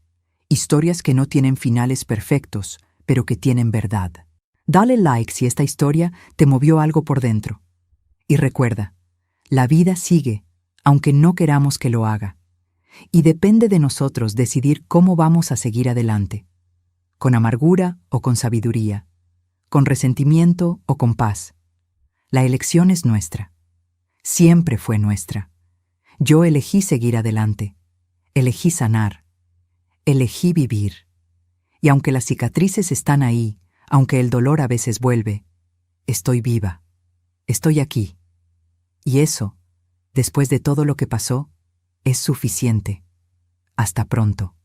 Historias que no tienen finales perfectos, pero que tienen verdad. Dale like si esta historia te movió algo por dentro. Y recuerda, la vida sigue, aunque no queramos que lo haga. Y depende de nosotros decidir cómo vamos a seguir adelante. Con amargura o con sabiduría. Con resentimiento o con paz. La elección es nuestra. Siempre fue nuestra. Yo elegí seguir adelante. Elegí sanar. Elegí vivir. Y aunque las cicatrices están ahí, aunque el dolor a veces vuelve, estoy viva. Estoy aquí. Y eso, después de todo lo que pasó, es suficiente. Hasta pronto.